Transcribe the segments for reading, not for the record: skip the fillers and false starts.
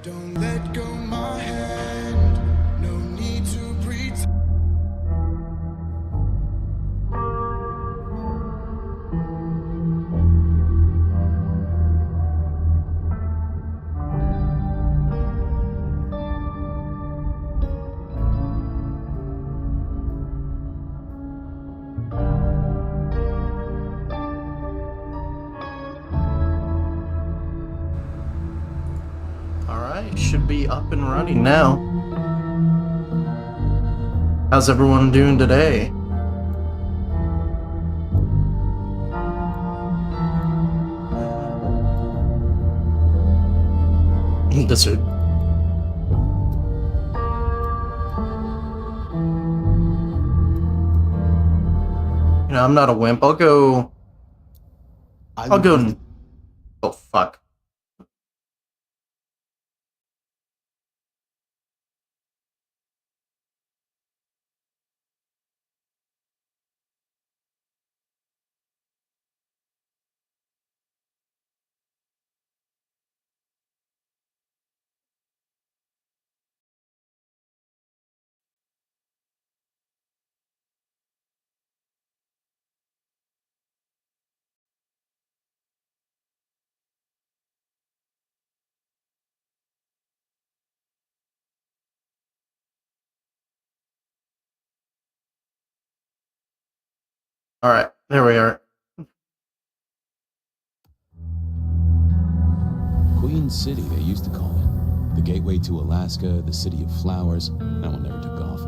Don't let go my hand, no need to pretend. Should be up and running now. How's everyone doing today? This is... You know, I'm not a wimp. I'll go and... Oh, fuck. Alright, there we are. Queen City, they used to call it. The gateway to Alaska, the city of flowers. That one never took off.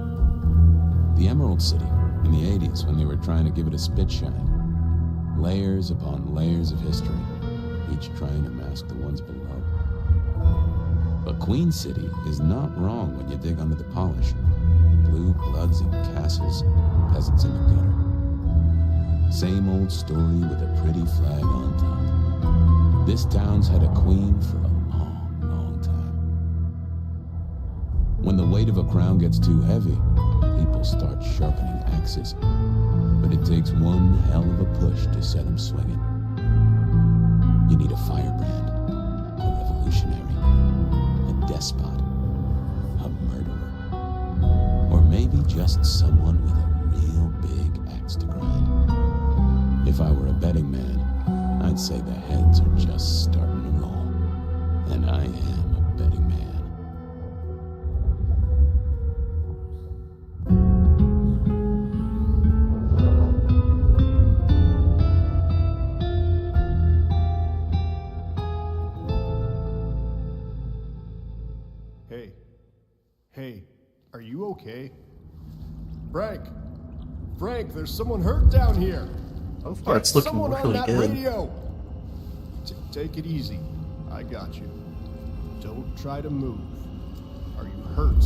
The Emerald City, in the 80s, when they were trying to give it a spit shine. Layers upon layers of history, each trying to mask the ones below. But Queen City is not wrong when you dig under the polish. blue bloods in castles, peasants in the gutter. Same old story with a pretty flag on top. This town's had a queen for a long, long time. When the weight of a crown gets too heavy, people start sharpening axes. But it takes one hell of a push to set them swinging. You need a firebrand, a revolutionary, a despot, a murderer, or maybe just someone with a real big axe to grind. If I were a betting man, I'd say the heads are just starting to roll. And I am a betting man. Hey, are you okay? Frank, there's someone hurt down here. So far, it's looking Someone on really that good. radio. Take it easy. I got you. Don't try to move. Are you hurt?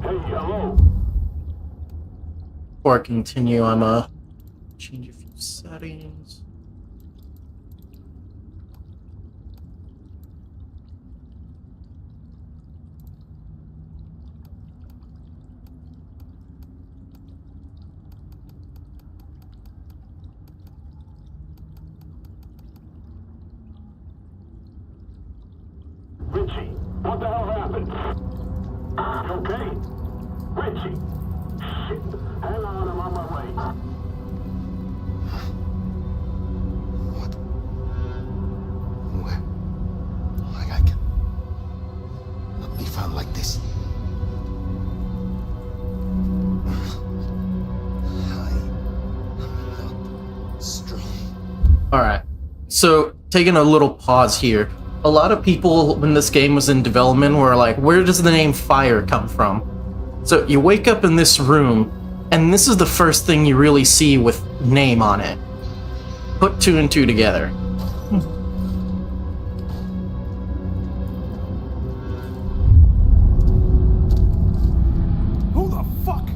Hey, hello. Before I continue, I'm change a few settings. Richie, what the hell happened? You okay? Richie! Shit. Hang on, I'm on my way. What? Where? Like I can not be found like this. I'm not strong. Alright, so taking a little pause here. A lot of people, when this game was in development, were like, where does the name Fire come from? So you wake up in this room, and this is the first thing you really see with name on it. Put two and two together. Who the fuck?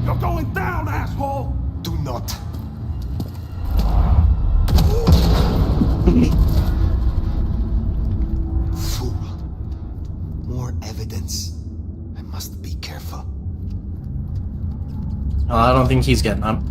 You're going down, asshole! Do not. Fool. More evidence. I must be careful. I don't think he's getting up.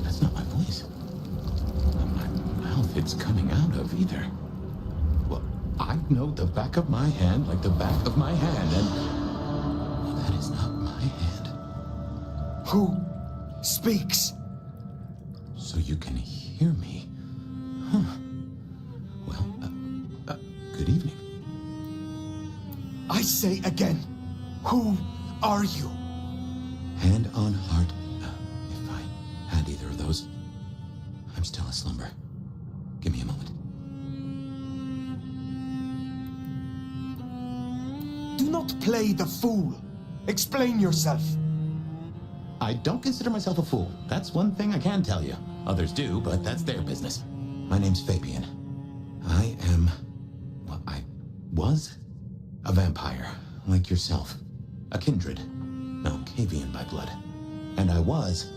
That's not my voice. Not my mouth it's coming out of either. Well, I know the back of my hand like the back of my hand, and that is not my hand. Who speaks? So you can hear me. Huh. Well, good evening. I say again, who are you? Hand on heart, if I had either of those, I'm still aslumber. Give me a moment. Do not play the fool. Explain yourself. I don't consider myself a fool. That's one thing I can tell you. Others do, but that's their business. My name's Fabian. I am... well, I was a vampire, like yourself. A kindred. Malkavian by blood. And I was,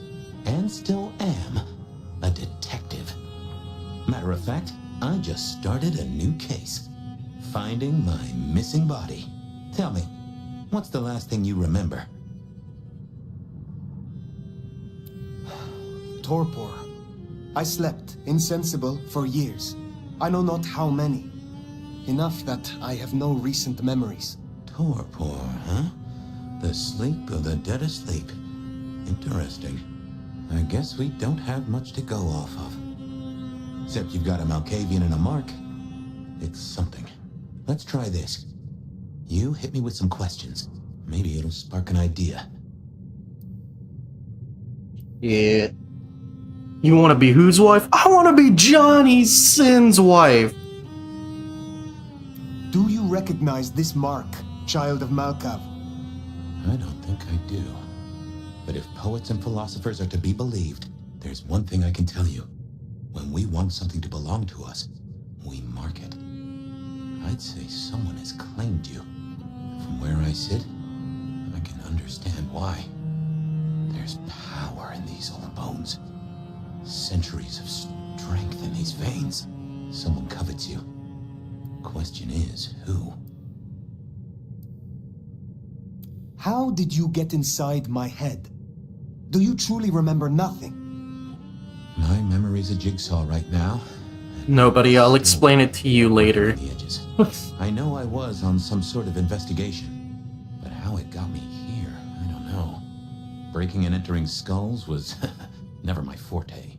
and still am, a detective. Matter of fact, I just started a new case. Finding my missing body. Tell me, what's the last thing you remember? Torpor. I slept, insensible, for years. I know not how many. Enough that I have no recent memories. Torpor, huh? The sleep of the dead asleep. Interesting. I guess we don't have much to go off of. Except you've got a Malkavian and a mark. It's something. Let's try this. You hit me with some questions. Maybe it'll spark an idea. Yeah. You want to be whose wife? I want to be Johnny Sin's wife. Do you recognize this mark, child of Malkav? I don't think I do. But if poets and philosophers are to be believed, there's one thing I can tell you. When we want something to belong to us, we mark it. I'd say someone has claimed you. From where I sit, I can understand why. There's power in these old bones. Centuries of strength in these veins. Someone covets you. Question is, who? How did you get inside my head? Do you truly remember nothing? My memory's a jigsaw right now. Nobody, I'll explain it to you later. The edges. I know I was on some sort of investigation, but how it got me here, I don't know. Breaking and entering skulls was never my forte.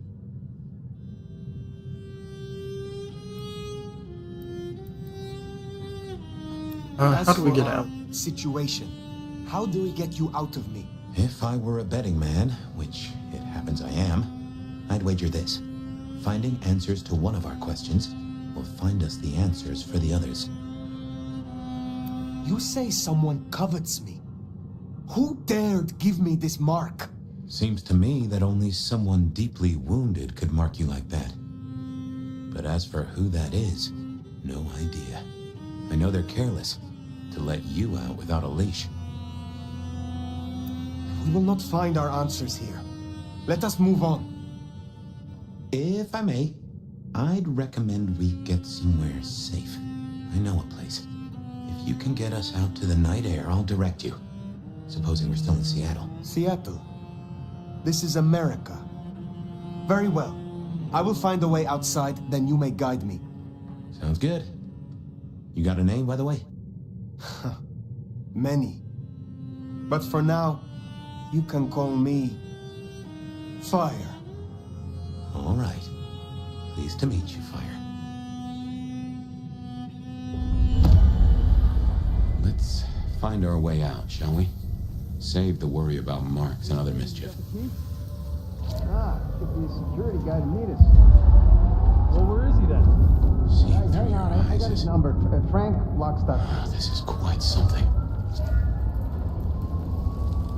How do we get out? Situation. How do we get you out of me? If I were a betting man, which it happens I am, I'd wager this. Finding answers to one of our questions will find us the answers for the others. You say someone covets me. Who dared give me this mark? Seems to me that only someone deeply wounded could mark you like that. But as for who that is, no idea. I know they're careless to let you out without a leash. We will not find our answers here. Let us move on. If I may, I'd recommend we get somewhere safe. I know a place. If you can get us out to the night air, I'll direct you. Supposing we're still in Seattle. Seattle. This is America. Very well. I will find a way outside, then you may guide me. Sounds good. You got a name, by the way? Many. But for now, you can call me Fire. All right. Pleased to meet you, Fire. Let's find our way out, shall we? Save the worry about marks and other mischief. Could be a security guy to meet us. Well, where is he then? See through Hang your on, I eyes got his is- number. Frank Lockstock. This is quite something.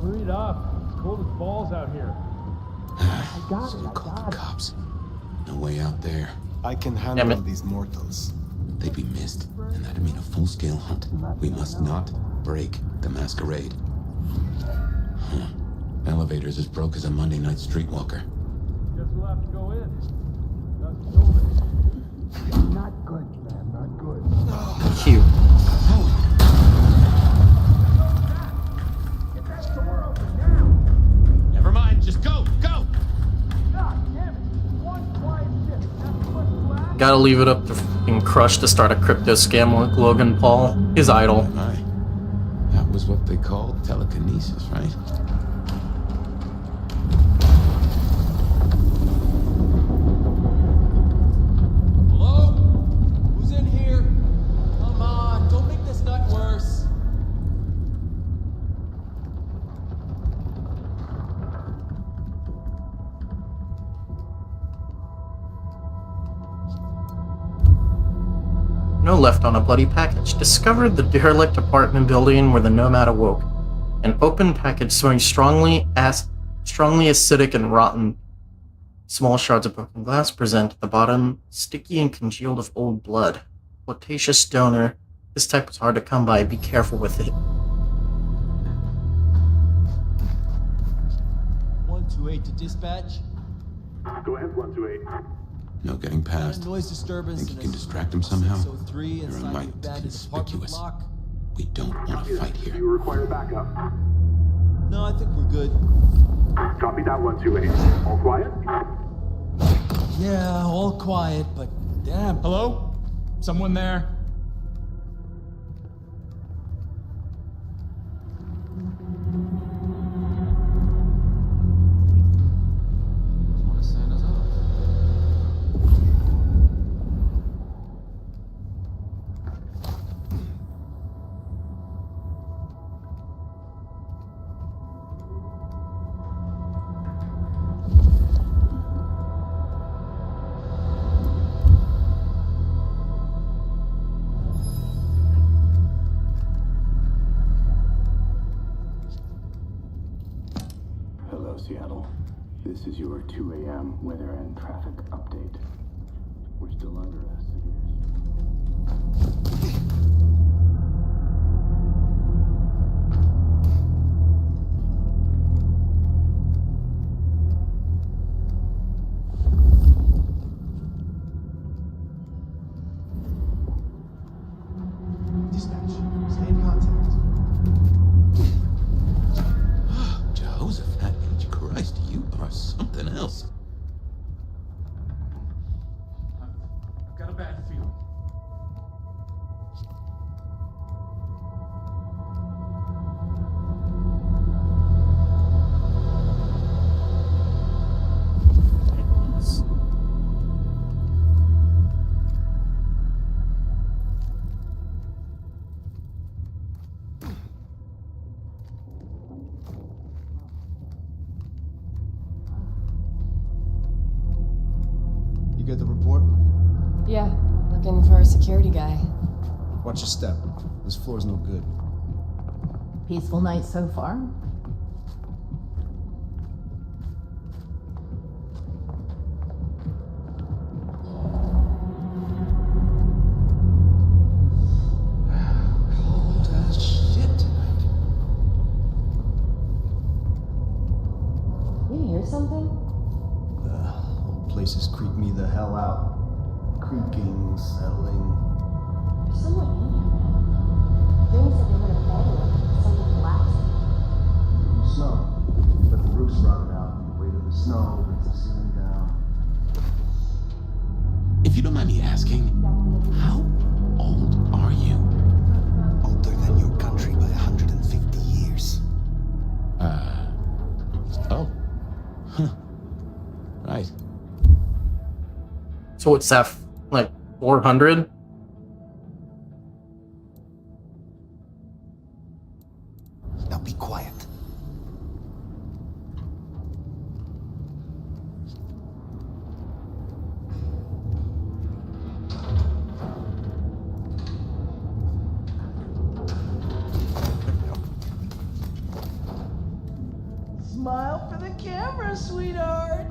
Hurry it up. It's cold as balls out here. I got So it, I called got the it. cops. No way out there. I can Damn handle it. these mortals. They'd be missed, and that'd mean a full-scale hunt. We must not break the Masquerade. Huh. Elevator's as broke as a Monday night streetwalker. Guess we'll have to go in. That's building. Not good, man, not good. Cute. Get that door open now! Never mind, just go! Go! God damn it! One quiet ship. That's what's left. Gotta leave it up to f***ing Crush to start a crypto scam like Logan Paul, his idol. Aye. That was what they called telekinesis, right? Hello? Who's in here? Come on, don't make this nut worse. No left on a bloody package. Discovered the derelict apartment building where the nomad awoke. An open package smelling strongly acidic and rotten. Small shards of broken glass present at the bottom, sticky and congealed of old blood. Flirtatious donor. This type was hard to come by. Be careful with it. 128 to dispatch. Go ahead, 128. No getting past. Noise disturbance. Think you in can a distract him somehow? 603 You're a inside the mite abandoned apartment conspicuous. block. We don't want to fight Do here. you require backup? No, I think we're good. Copy that, 128. All quiet? Yeah, all quiet, but damn. Hello? Someone there? This is your 2 a.m. weather and traffic update. We're still under a severe... Dispatch. Stay in contact. Jehoshaphat, Christ, you are something else. I've got a bad feeling. You get the report? Yeah, looking for a security guy. Watch your step. This floor's no good. Peaceful night so far? Cold as shit tonight. You hear something? Old places creep me the hell out. Creaking, settling. There's someone in here, man. Jimmy said they heard a bang like something collapsing. Snow. But the roof's rotted out. The weight of the snow brings the ceiling down. If you don't mind me asking, how old are you? Older than your country by 150 years. Oh. Huh. Right. So what's that? Like 400? Now be quiet. Smile for the camera, sweetheart.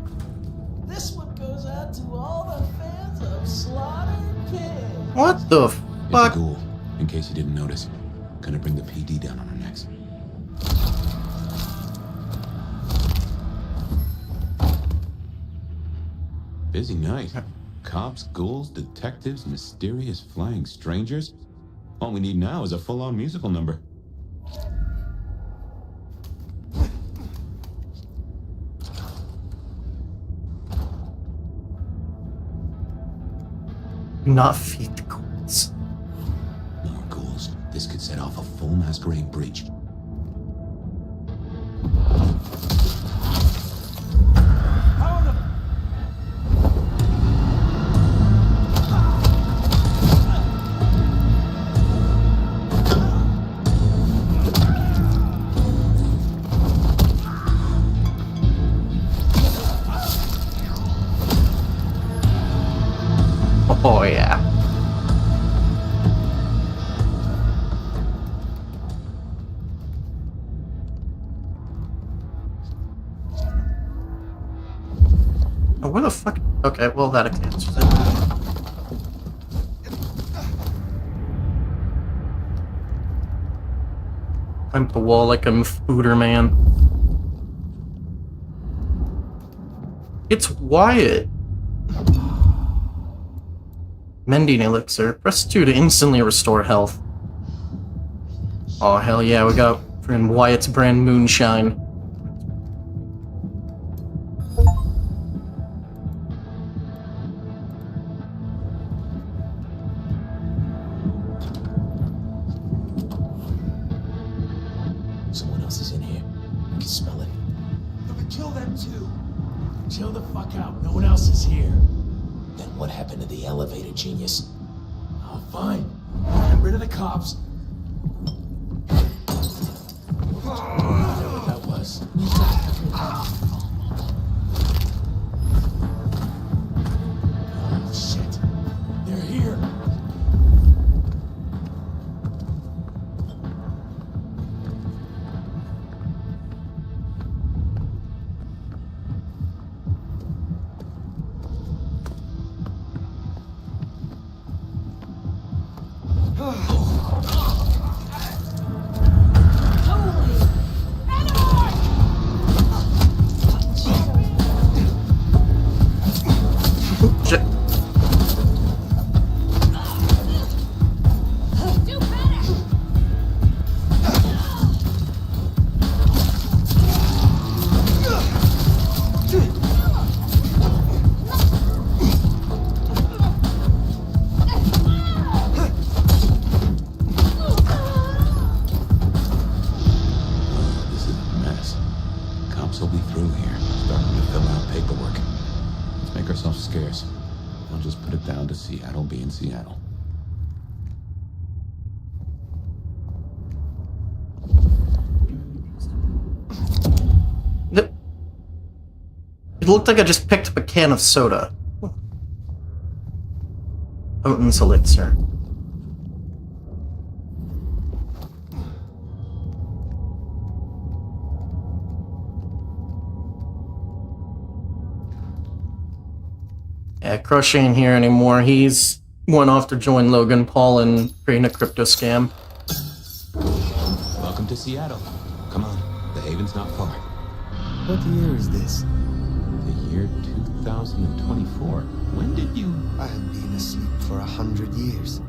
This one goes out to all the fans of Slaughtered Pig. What the It's a fuck? ghoul, in case you didn't notice. Gonna bring the PD down on our necks. Busy night. Cops, ghouls, detectives, mysterious flying strangers. All we need now is a full-on musical number. Not feed the ghouls. More ghouls. This could set off a full masquerade breach. Oh yeah. Oh, where the fuck? Okay, well that answers it. Climb the wall like I'm Fooder Man. It's Wyatt. Mending elixir. Press 2 to instantly restore health. Oh hell yeah, we got friend Wyatt's brand moonshine. Someone else is in here. I can smell it. But kill them too. Chill the fuck out. No one else is here. Then what happened to the elevator, genius? Oh, fine. Get rid of the cops. I don't know what that was. Oh, shit. They're here. Shit. This is a mess. Cops will be through here, starting to fill out paperwork. Let's make ourselves scarce. I'll just put it down to Seattle being Seattle. It looked like I just picked up a can of soda. Oaten's elixir. Yeah, Crush ain't here anymore. He's went off to join Logan Paul in creating a crypto scam. Welcome to Seattle. Come on, the haven's not far. What year is this? The year 2024. When did you... I have been asleep for 100 years.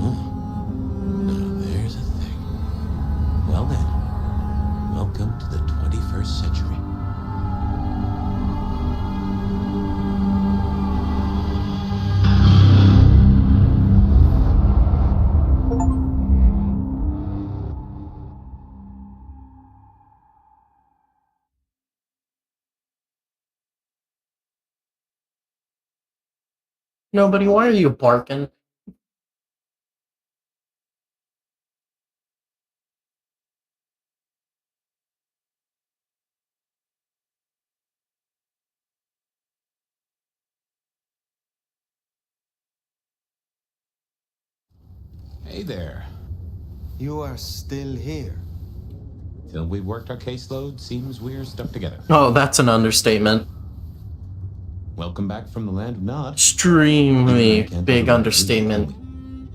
Now there's a thing. Well then, welcome to the 21st century. Nobody, why are you barking? Hey there. You are still here. Till we've worked our caseload, seems we're stuck together. Oh, that's an understatement. Welcome back from the land of Nod. Extremely I can't big believe it, understatement. can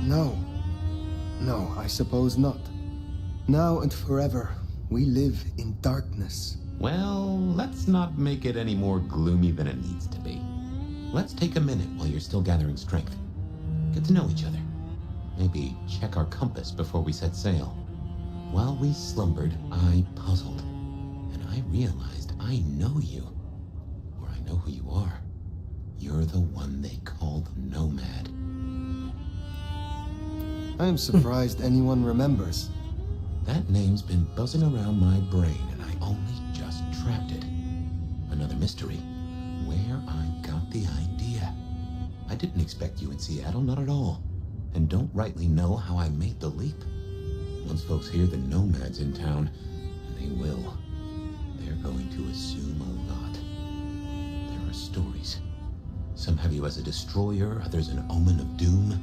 we? No. No, I suppose not. Now and forever, we live in darkness. Well, let's not make it any more gloomy than it needs to be. Let's take a minute while you're still gathering strength. Get to know each other. Maybe check our compass before we set sail. While we slumbered, I puzzled. And I realized I know you. Or I know who you are. You're the one they call the Nomad. I am surprised anyone remembers. That name's been buzzing around my brain, and I only just trapped it. Another mystery. Where I got the idea. I didn't expect you in Seattle, not at all. And don't rightly know how I made the leap. Once folks hear the Nomad's in town, and they will, they're going to assume a lot. There are stories. Some have you as a destroyer, others an omen of doom.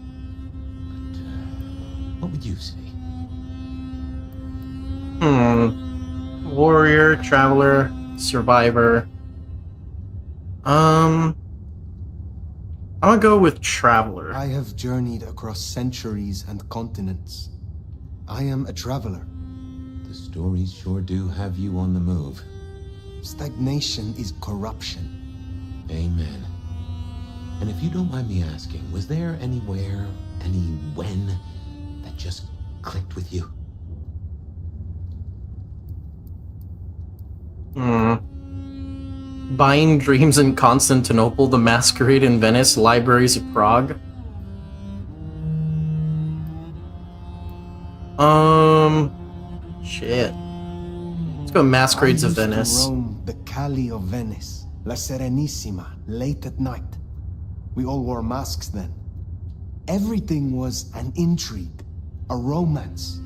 But what would you say? Warrior, traveler, survivor. I'm gonna go with traveler. I have journeyed across centuries and continents. I am a traveler. The stories sure do have you on the move. Stagnation is corruption. Amen. And if you don't mind me asking, was there anywhere, any when, that just clicked with you? Buying dreams in Constantinople, the Masquerade in Venice, libraries of Prague. Shit. Let's go Masquerades of Venice. To roam the Cali of Venice, La Serenissima, late at night. We all wore masks then. Everything was an intrigue, a romance.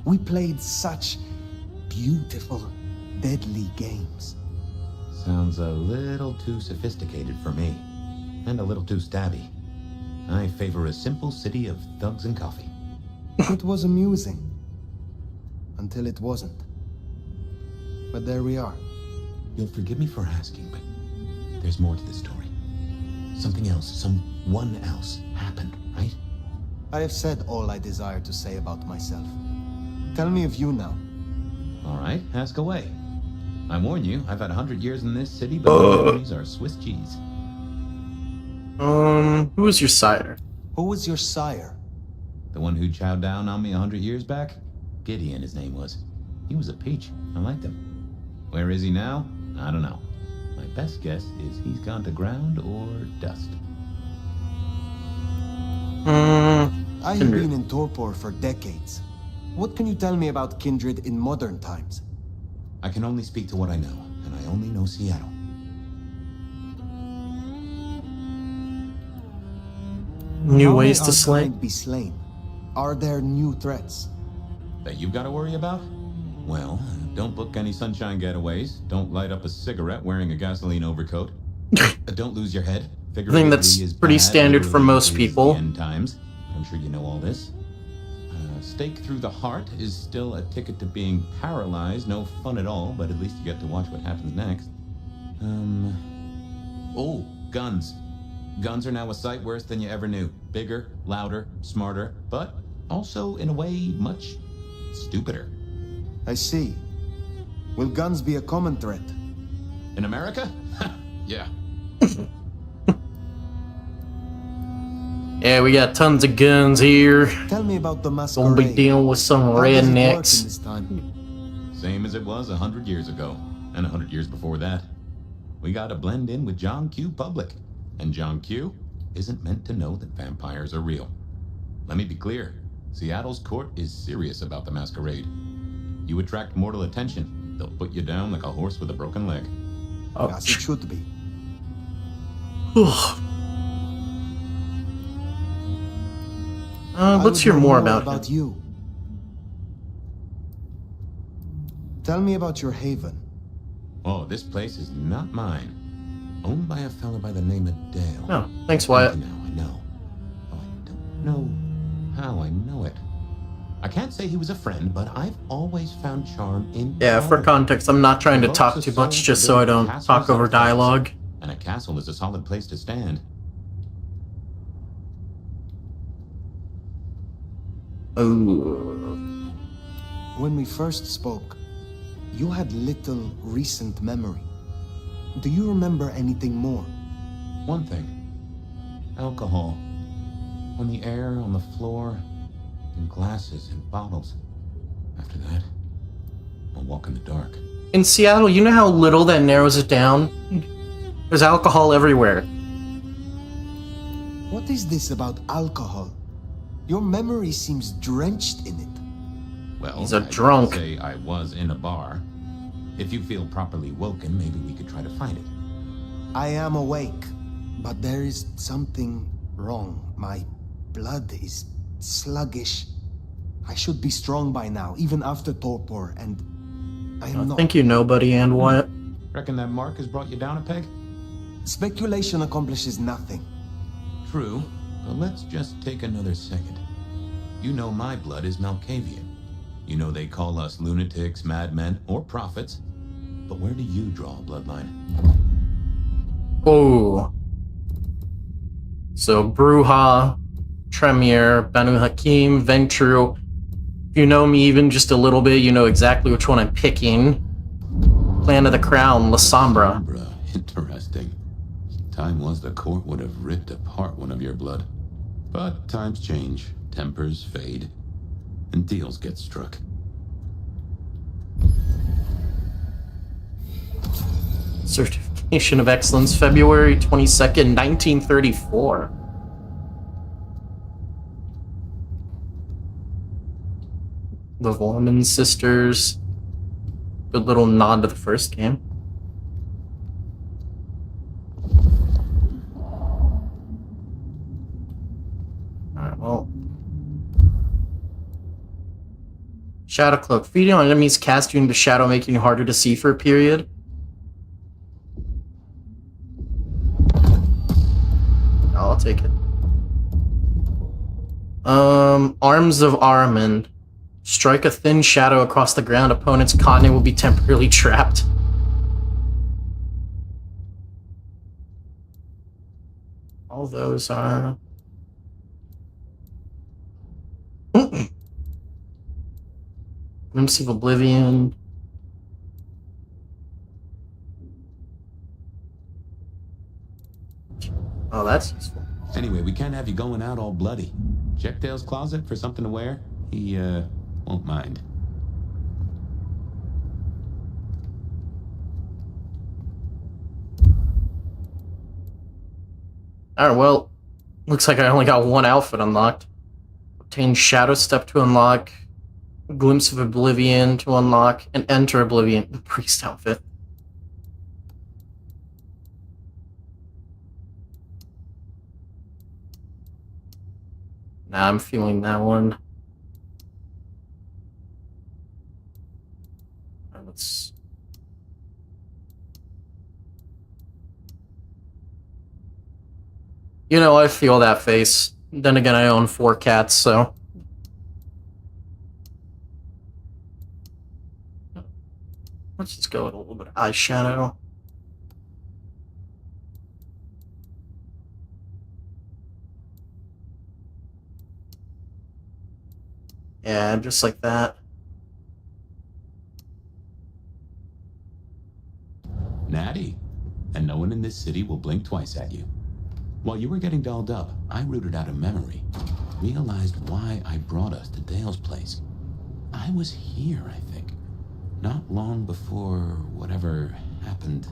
We played such beautiful, deadly games. Sounds a little too sophisticated for me. And a little too stabby. I favor a simple city of thugs and coffee. It was amusing. Until it wasn't. But there we are. You'll forgive me for asking, but there's more to the story. Something else, someone else happened, right? I have said all I desire to say about myself. Tell me of you now. All right, ask away. I warn you, I've had 100 years in this city, but my memories are Swiss cheese. Who was your sire? Who was your sire? The one who chowed down on me 100 years back? Gideon, his name was. He was a peach. I liked him. Where is he now? I don't know. My best guess is he's gone to ground or dust. I have been in torpor for decades. What can you tell me about Kindred in modern times? I can only speak to what I know, and I only know Seattle. New ways How to may our slay? kind be slain? Are there new threats? That you've got to worry about? Well, don't book any sunshine getaways. Don't light up a cigarette wearing a gasoline overcoat. Don't lose your head. I think that's pretty standard for most people. End times. I'm sure you know all this. Stake through the heart is still a ticket to being paralyzed. No fun at all, but at least you get to watch what happens next. Oh, guns. Guns are now a sight worse than you ever knew. Bigger, louder, smarter, but also, in a way, much stupider. I see. Will guns be a common threat? In America? Yeah. Yeah, we got tons of guns here. Tell me about the Masquerade. Don't be dealing with some How does it work in rednecks. this time? Same as it was 100 years ago, and 100 years before that. We gotta blend in with John Q. Public, and John Q. isn't meant to know that vampires are real. Let me be clear, Seattle's court is serious about the Masquerade. You attract mortal attention, they'll put you down like a horse with a broken leg. As it should be. Let's hear more about him. you. Tell me about your haven. Oh, this place is not mine. Owned by a fella by the name of Dale. Oh, thanks, Wyatt. Now I know. Oh, I don't know how I know it. I can't say he was a friend, but I've always found charm in... Yeah, for context, I'm not trying to talk too much just so I don't talk over dialogue. And a castle is a solid place to stand. Oh. When we first spoke, you had little recent memory. Do you remember anything more? One thing. Alcohol. On the air, on the floor, in glasses and bottles. After that, I'll walk in the dark. In Seattle, you know how little that narrows it down? There's alcohol everywhere. What is this about alcohol? Your memory seems drenched in it. Well, He's a I drunk. didn't say I was in a bar. If you feel properly woken, maybe we could try to find it. I am awake, but there is something wrong. My blood is sluggish. I should be strong by now, even after torpor, and I am not. Thank you, nobody, and what? Reckon that mark has brought you down a peg? Speculation accomplishes nothing. True, but let's just take another second. You know my blood is Malkavian. You know they call us lunatics, madmen, or prophets. But where do you draw a bloodline? Oh. So, Bruja, Tremere, Banu Hakim, Ventru. If you know me even just a little bit, you know exactly which one I'm picking. Clan of the Crown, La Sombra. Interesting. Time was the court would have ripped apart one of your blood. But times change, tempers fade, and deals get struck. Certification of Excellence, February 22nd, 1934. The Vorman sisters. Good little nod to the first game. Alright, well. Shadow Cloak. Feeding on enemies cast you into shadow, making you harder to see for a period. I'll take it. Arms of Ahriman. Strike a thin shadow across the ground. Opponent's continent will be temporarily trapped. All those are... Glimpse of Oblivion. Oh, that's useful. Anyway, we can't have you going out all bloody. Check Dale's closet for something to wear. He, won't mind. Alright, well, looks like I only got one outfit unlocked. Obtain Shadow Step to unlock, Glimpse of Oblivion to unlock, and Enter Oblivion, the Priest outfit. Nah, I'm feeling that one. Let's... You know, I feel that face. Then again, I own 4 cats, so... Let's just go with a little bit of eyeshadow. Yeah, just like that. Natty. And no one in this city will blink twice at you. While you were getting dolled up, I rooted out a memory. Realized why I brought us to Dale's place. I was here, I think. Not long before whatever happened.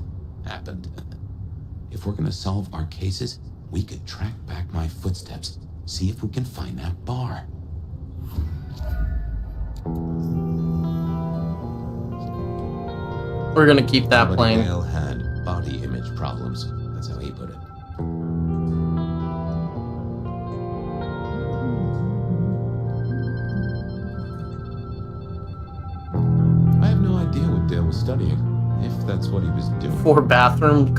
If we're gonna solve our cases, we could track back my footsteps. See if we can find that bar. We're gonna keep that playing. Dale had body image problems. That's how he put it. I have no idea what Dale was studying, if that's what he was doing. For bathroom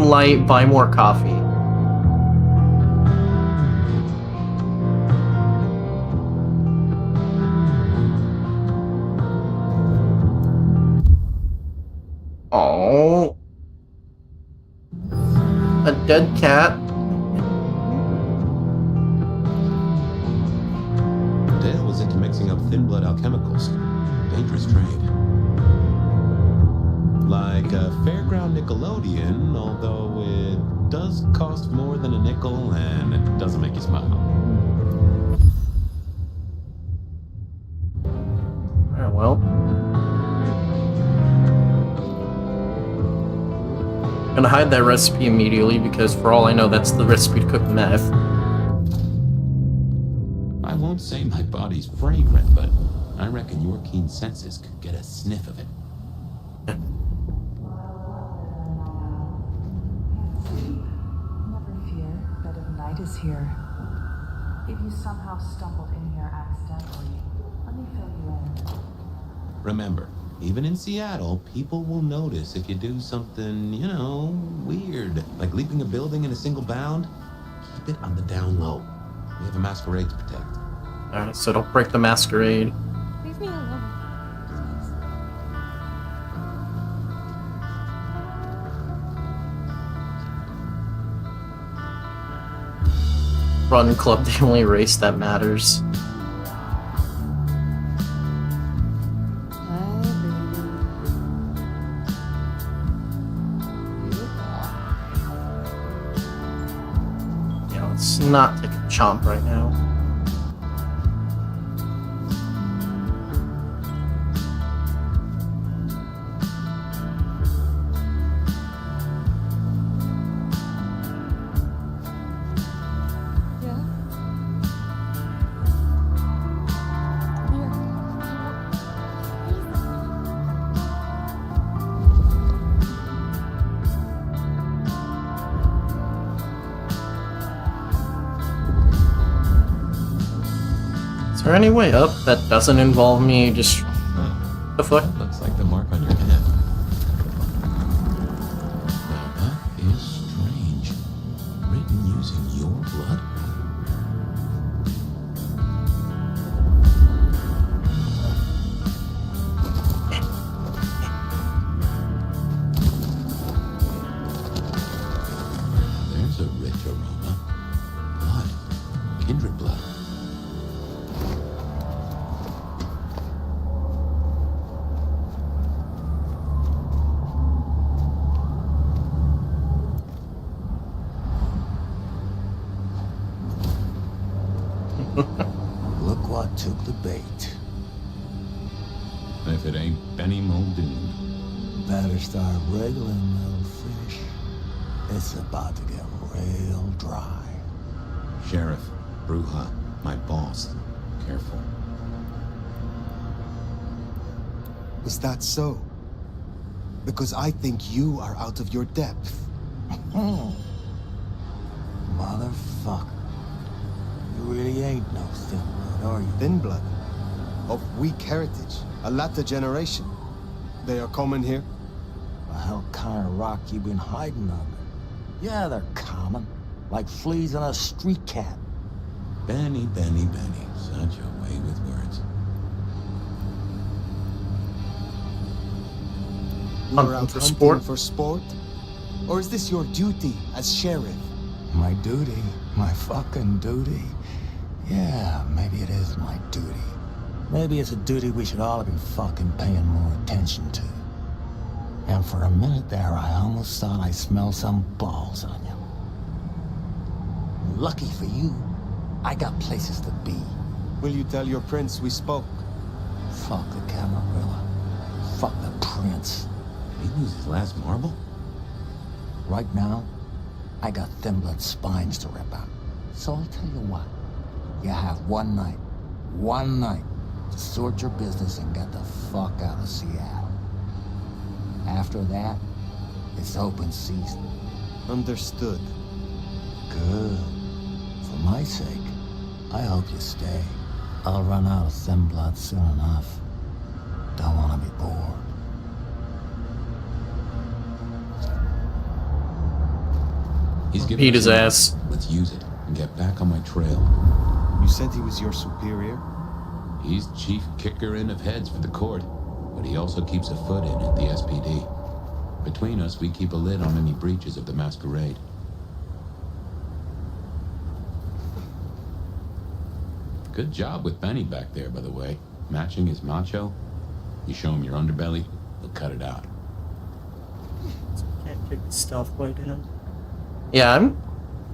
light, buy more coffee. Oh, a dead cat. Dale was into mixing up thin blood alchemicals. Dangerous trade. Like a fairground Nickelodeon, although it does cost more than a nickel and it doesn't make you smile. Oh, well. I'm gonna hide that recipe immediately because for all I know that's the recipe to cook meth. I won't say my body's fragrant, but I reckon your keen senses could get a sniff of it. Never fear, Bed of Night is here. If you somehow stumbled in here accidentally, let me fill you in. Remember, even in Seattle, people will notice if you do something, you know, weird. Like leaping a building in a single bound. Keep it on the down low. We have a masquerade to protect. Alright, so don't break the masquerade. Leave me alone. Run Club, the only race that matters. Let's not take a chomp right now. Is there any way up that doesn't involve me just... The fuck? Looks like the mark on your head. Now that is strange. Written using your blood? There's a written took the bait. If it ain't Benny Muldoon. Better start wriggling, little fish. It's about to get real dry. Sheriff, Bruja, my boss. Careful. Is that so? Because I think you are out of your depth. Motherfucker. You really ain't no thin blood, are you? Thin blood? Of weak heritage. A latter generation. They are common here? The hell kind of rock you been hiding under? Yeah, they're common. Like fleas on a street cat. Benny, Benny, Benny. Such a way with words. You're out hunting for sport? Or is this your duty as sheriff? My duty? My fucking duty? Yeah, maybe it is my duty. Maybe it's a duty we should all be fucking paying more attention to. And for a minute there, I almost thought I smelled some balls on you. Lucky for you, I got places to be. Will you tell your prince we spoke? Fuck the Camarilla. Fuck the prince. He lose his last marble? Right now, I got thin blood spines to rip out. So I'll tell you what. You have one night to sort your business and get the fuck out of Seattle. After that, it's open season. Understood. Good. For my sake, I hope you stay. I'll run out of thin blood soon enough. Don't want to be bored. He's giving Beat us his a- ass. Let's use it and get back on my trail. You said he was your superior? He's chief kicker in of heads for the court, but he also keeps a foot in at the SPD. Between us, we keep a lid on any breaches of the Masquerade. Good job with Benny back there, by the way. Matching his macho. You show him your underbelly, he'll cut it out. Can't pick the stealth way down. Yeah, I'm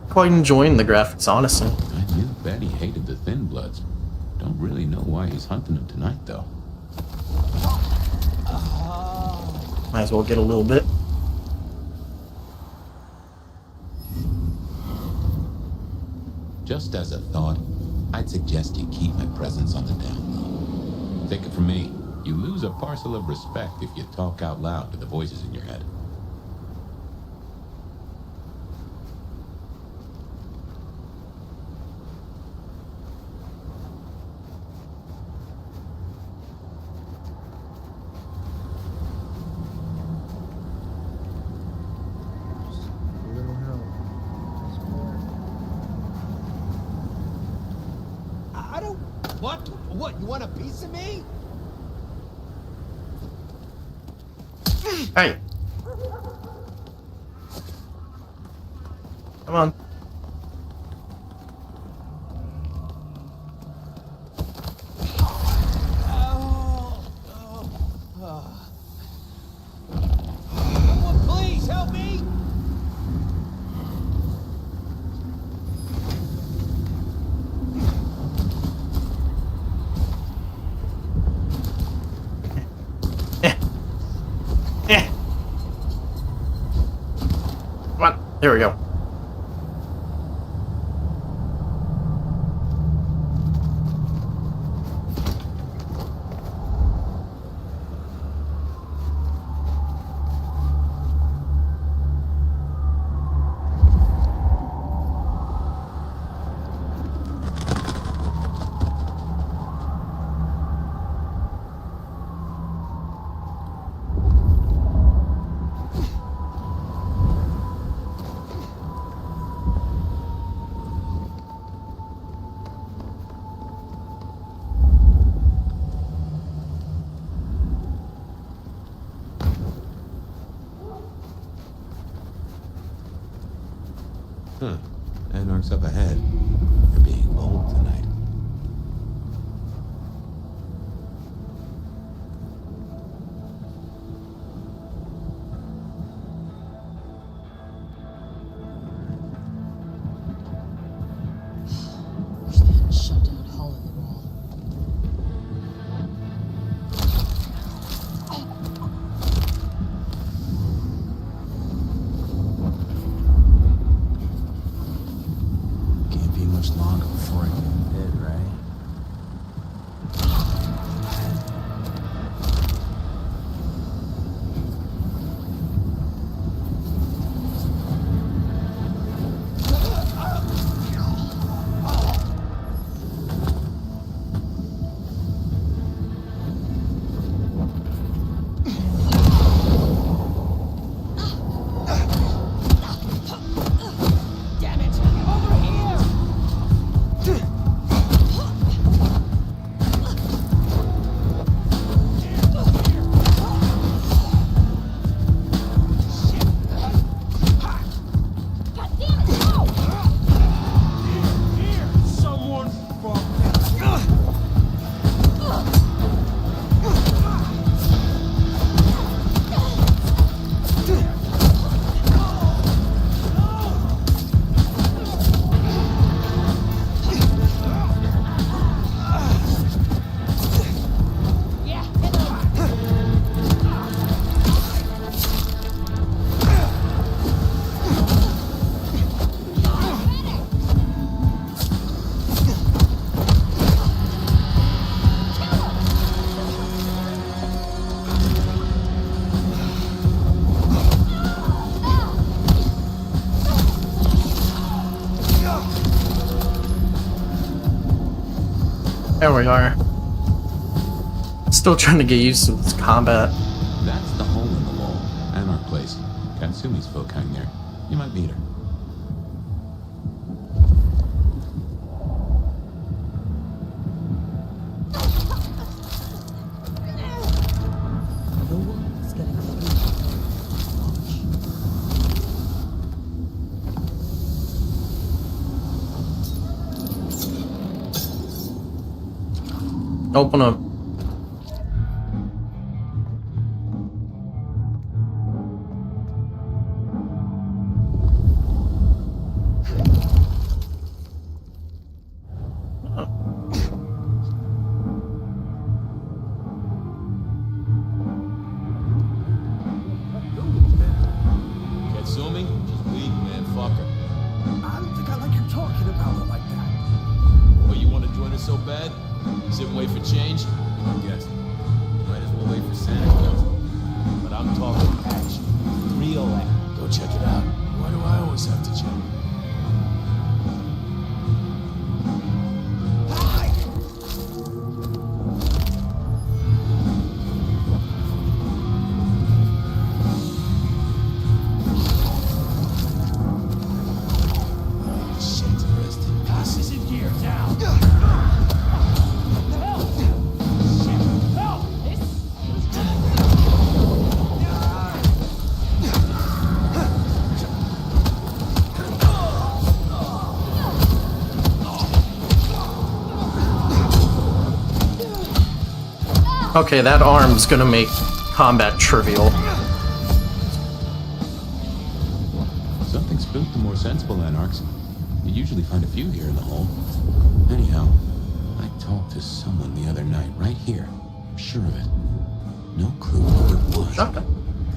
quite enjoying the graphics, honestly. I knew Betty hated the Thin Bloods. Don't really know why he's hunting them tonight, though. Might as well get a little bit. Just as a thought, I'd suggest you keep my presence on the down low. Take it from me, you lose a parcel of respect if you talk out loud to the voices in your head. I don't... What? What? You want a piece of me? Hey! Come on. Someone please help me! Come on. There we go. Huh. Anarch's up ahead. You're being bold tonight. Wish they hadn't shut down Hall in the Wall. There we are. Still trying to get used to this combat. That's the hole in the wall. Anarch Place. Katsumi's folk hang there. You might meet her. Open up. Katsumi? She's weak, man. Fuck her. I don't think I like you talking about her like that. Oh, you want to join us so bad? Sit and wait for change? I guess. Might as well wait for Santa Claus. But I'm talking action. Real action. Go check it out. Why do I always have to check? Okay, that arm's gonna make combat trivial. Something spooked the more sensible anarchs. You usually find a few here in the hole. Anyhow, I talked to someone the other night, right here. I'm sure of it. No clue who it was. Okay.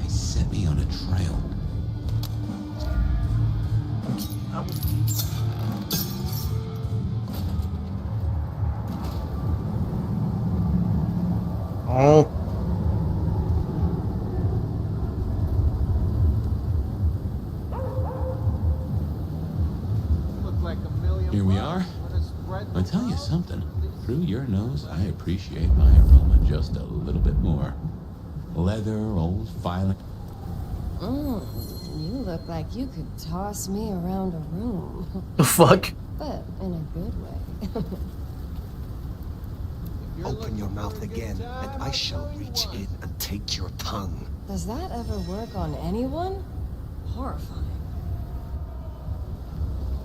They set me on a trail. Oh. Here we are. I'll tell you something. Through your nose, I appreciate my aroma just a little bit more. Leather, old filing. You look like you could toss me around a room. The fuck? But in a good way. Open your mouth again, and I shall reach in and take your tongue. Does that ever work on anyone? Horrifying.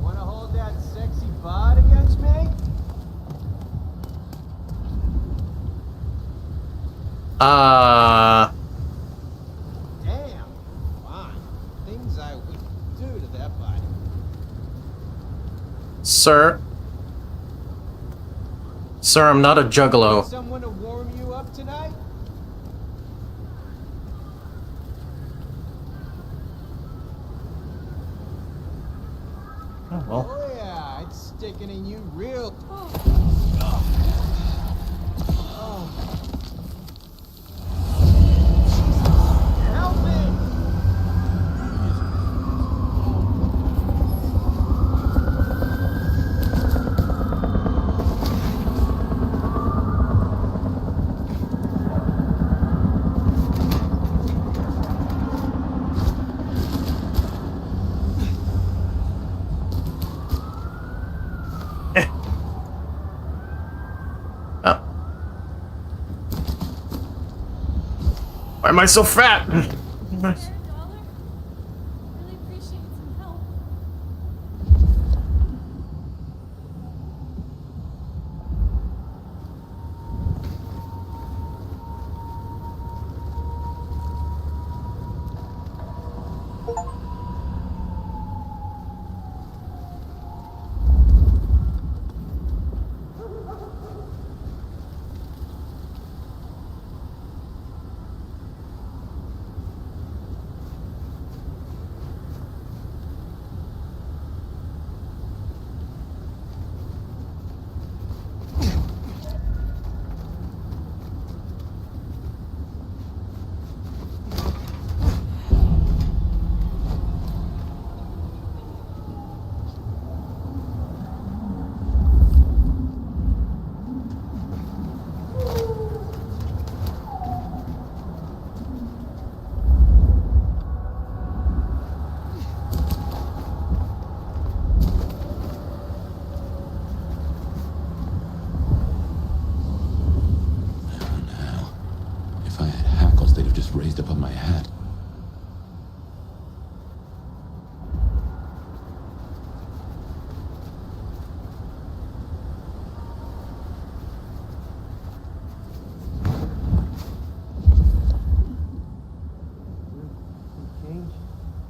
Wanna hold that sexy bod against me? Damn. Fine. Things I would do to that body. Sir? Sir, I'm not a juggalo. Someone to warm you up tonight? Oh, well. Oh yeah, it's sticking in you real. Help me! Why am I so fat? Really appreciate some help.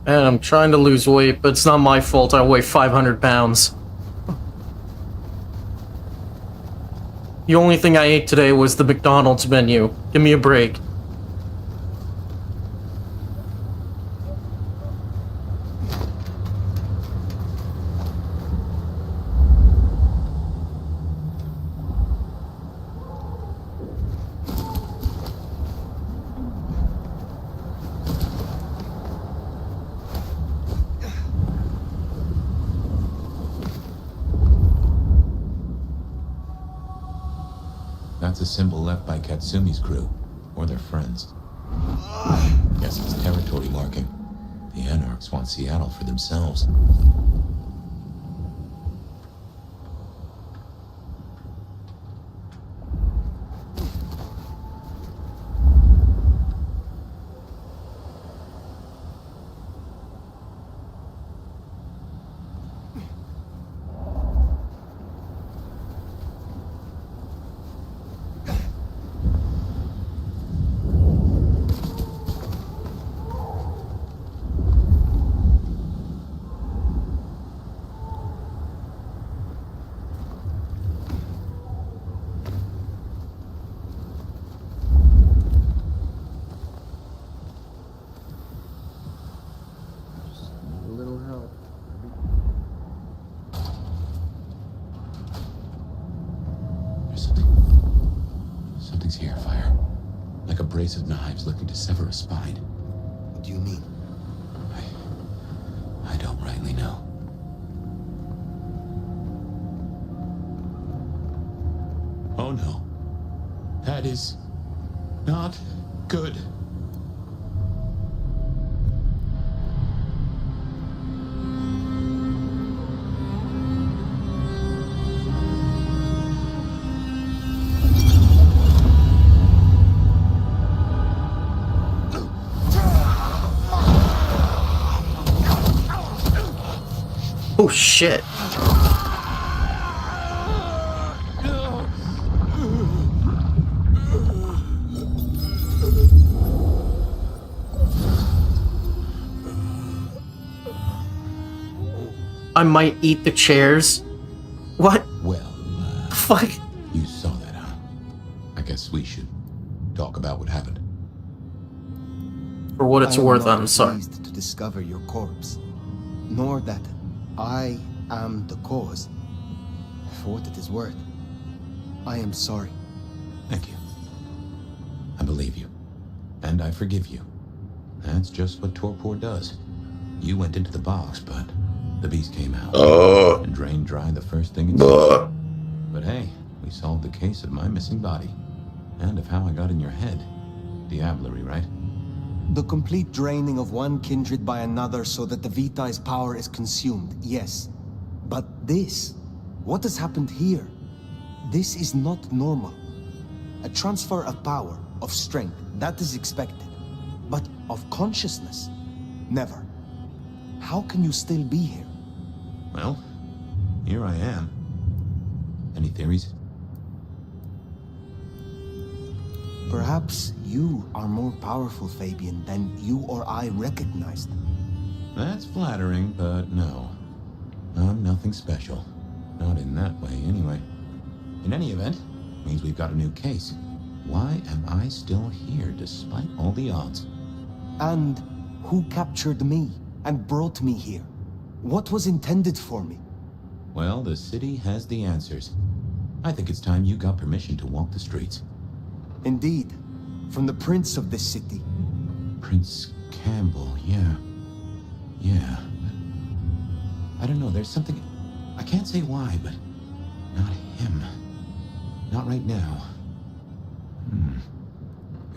And I'm trying to lose weight, but it's not my fault I weigh 500 pounds. The only thing I ate today was the McDonald's menu. Give me a break. That's a symbol left by Katsumi's crew, or their friends. Guess it's territory marking. The Anarchs want Seattle for themselves. Something's here, Fire. Like a brace of knives looking to sever a spine. What do you mean? I don't rightly know. Oh no. That is not good. Oh shit. I might eat the chairs. What? Well, Fuck. You saw that, huh? I guess we should talk about what happened. For what it's worth, I'm sorry. Pleased to discover your corpse, nor that I am the cause. For what it is worth, I am sorry. Thank you. I believe you. And I forgive you. That's just what torpor does. You went into the box, but the beast came out and drained dry the first thing it saw. But hey, we solved the case of my missing body. And of how I got in your head. Diablerie, right? The complete draining of one kindred by another so that the Vitae's power is consumed, yes. But this, what has happened here? This is not normal. A transfer of power, of strength, that is expected. But of consciousness, never. How can you still be here? Well, here I am. Any theories? Perhaps you are more powerful, Fabian, than you or I recognized. That's flattering, but no. I'm nothing special. Not in that way, anyway. In any event, means we've got a new case. Why am I still here, despite all the odds? And who captured me and brought me here? What was intended for me? Well, the city has the answers. I think it's time you got permission to walk the streets. Indeed. From the prince of this city. Prince Campbell, yeah. Yeah. I don't know, there's something... I can't say why, but... not him. Not right now.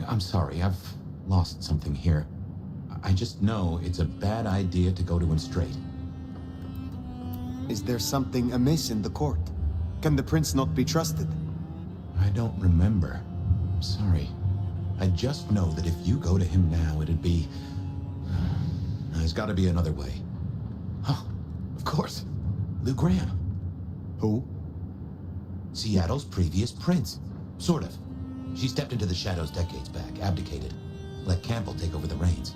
I'm sorry, I've lost something here. I just know it's a bad idea to go to him straight. Is there something amiss in the court? Can the prince not be trusted? I don't remember. I'm sorry. I just know that if you go to him now, it'd be... There's gotta be another way. Oh, of course. Lou Graham. Who? Seattle's previous prince. Sort of. She stepped into the shadows decades back, abdicated. Let Campbell take over the reins.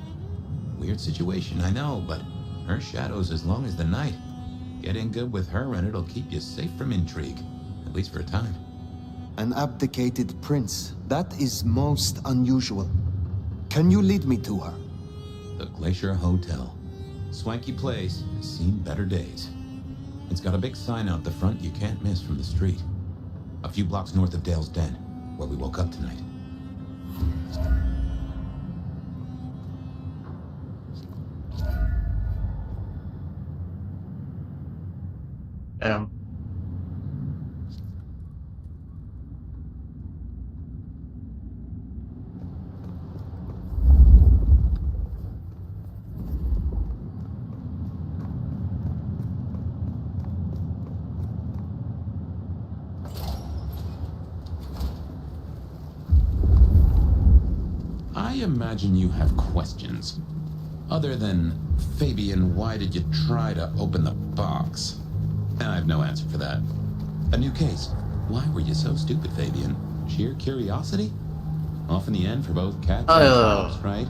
Weird situation, I know, but her shadow's as long as the night. Get in good with her and it'll keep you safe from intrigue. At least for a time. An abdicated prince. That is most unusual. Can you lead me to her? The Glacier Hotel. Swanky place, has seen better days. It's got a big sign out the front you can't miss from the street. A few blocks north of Dale's Den, where we woke up tonight. Damn. I imagine you have questions. Other than, Fabian, why did you try to open the box? I have no answer for that. A new case. Why were you so stupid, Fabian? Sheer curiosity? Off in the end for both cats and dogs, right?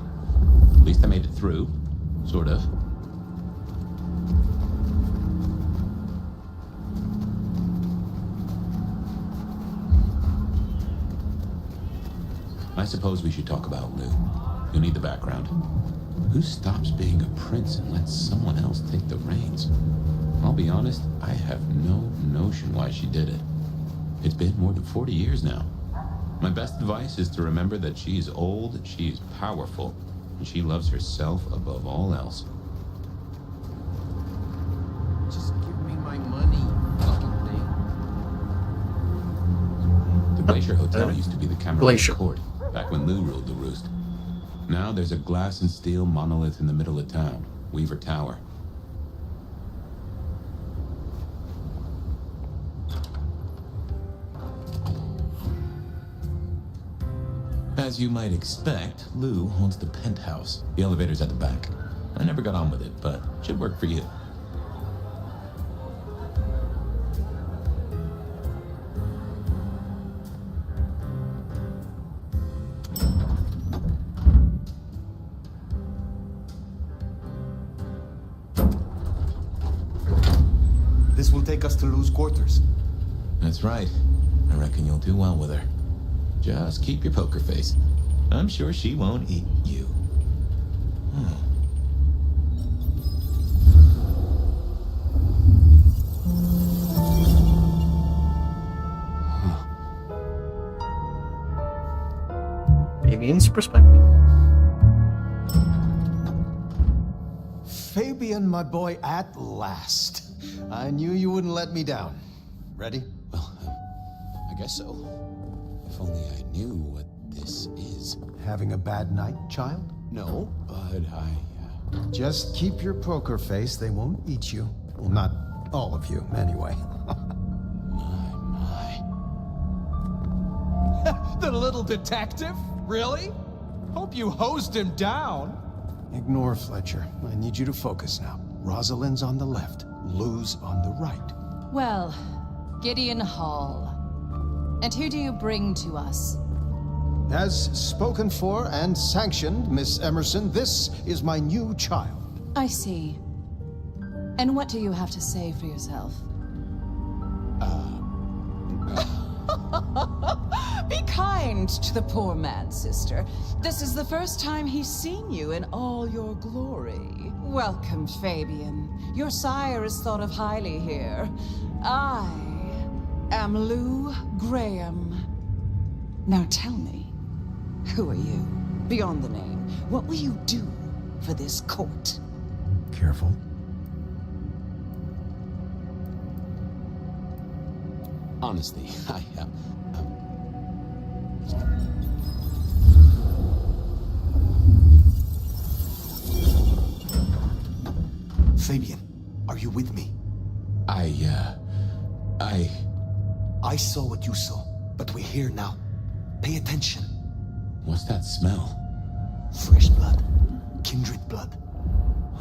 At least I made it through. Sort of. I suppose we should talk about Lou. You'll need the background. Who stops being a prince and lets someone else take the reins? I'll be honest, I have no notion why she did it. It's been more than 40 years now. My best advice is to remember that she is old, she is powerful, and she loves herself above all else. Just give me my money, fucking thing. The Glacier Hotel used to be the Cameron Glacier Court, back when Lou ruled the roost. Now there's a glass and steel monolith in the middle of town, Weaver Tower. As you might expect, Lou owns the penthouse. The elevator's at the back. I never got on with it, but should work for you. This will take us to Lou's quarters. That's right. I reckon you'll do well with her. Just keep your poker face. I'm sure she won't eat you. Fabian's perspective. Fabian, my boy, at last. I knew you wouldn't let me down. Ready? Well, I guess so. If only I knew what this is. Having a bad night, child? No, but Just keep your poker face. They won't eat you. Well, not all of you, anyway. My. The little detective? Really? Hope you hosed him down. Ignore Fletcher. I need you to focus now. Rosalind's on the left, Lou's on the right. Well, Gideon Hall. And who do you bring to us? As spoken for and sanctioned, Miss Emerson, this is my new child. I see. And what do you have to say for yourself? Be kind to the poor man, sister. This is the first time he's seen you in all your glory. Welcome, Fabian. Your sire is thought of highly here. I am Lou Graham. Now tell me, who are you? Beyond the name, what will you do for this court? Careful. Honestly, I am. Fabian, are you with me? I saw what you saw, but we're here now. Pay attention. What's that smell? Fresh blood. Kindred blood.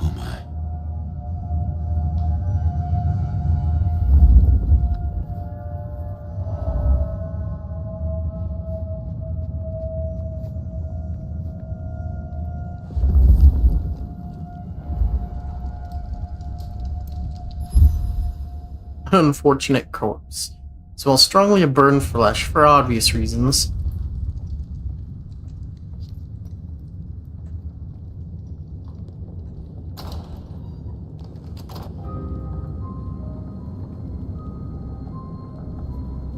Oh my. unfortunate corpse. Smells strongly of burned flesh for obvious reasons.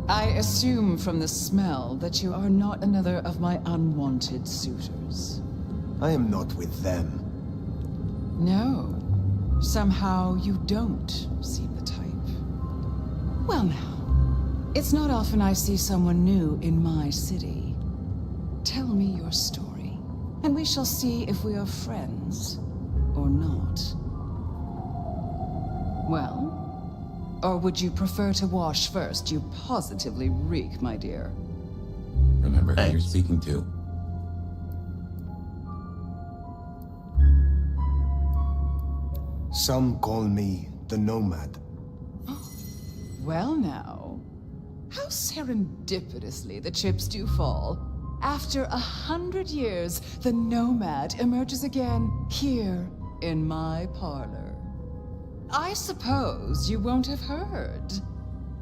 I assume from the smell that you are not another of my unwanted suitors. I am not with them. No. Somehow you don't seem the type. Well now, it's not often I see someone new in my city. Tell me your story, and we shall see if we are friends or not. Well? Or would you prefer to wash first? You positively reek, my dear. Remember who you're speaking to. Some call me the Nomad. Well now, how serendipitously the chips do fall. After 100 years, the Nomad emerges again here in my parlor. I suppose you won't have heard.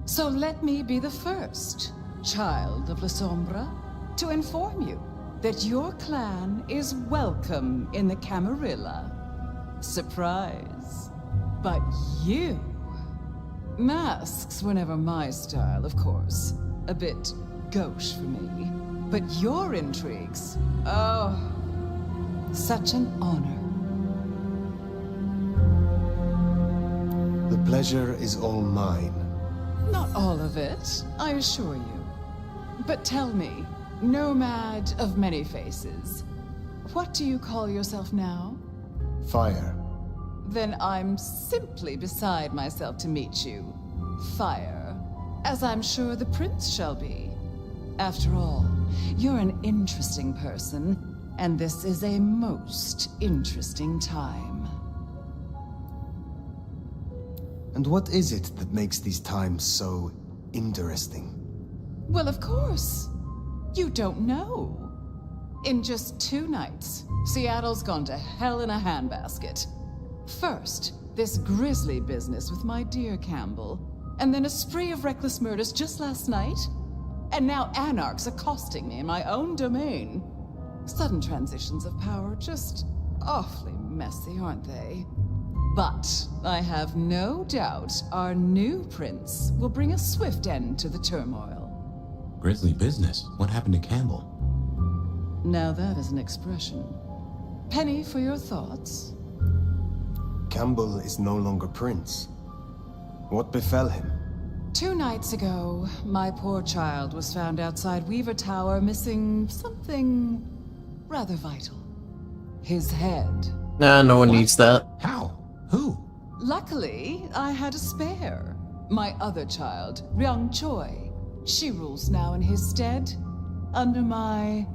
So let me be the first, child of La Sombra, to inform you that your clan is welcome in the Camarilla. Surprise. But you... Masks were never my style, of course. A bit gauche for me. But your intrigues... Oh, such an honor. The pleasure is all mine. Not all of it, I assure you. But tell me, Nomad of many faces, what do you call yourself now? Fire. Then I'm simply beside myself to meet you. Fire. As I'm sure the prince shall be. After all, you're an interesting person, and this is a most interesting time. And what is it that makes these times so interesting? Well, of course. You don't know. In just 2 nights, Seattle's gone to hell in a handbasket. First, this grisly business with my dear Campbell, and then a spree of reckless murders just last night. And now anarchs accosting me in my own domain. Sudden transitions of power, just awfully messy, aren't they? But I have no doubt our new prince will bring a swift end to the turmoil. Grisly business. What happened to Campbell? Now that is an expression. Penny for your thoughts? Campbell is no longer prince. What befell him? 2 nights ago, my poor child was found outside Weaver Tower missing something rather vital. His head. Nah, no one needs that. How? Who? Luckily, I had a spare. My other child, Ryung Choi. She rules now in his stead, under my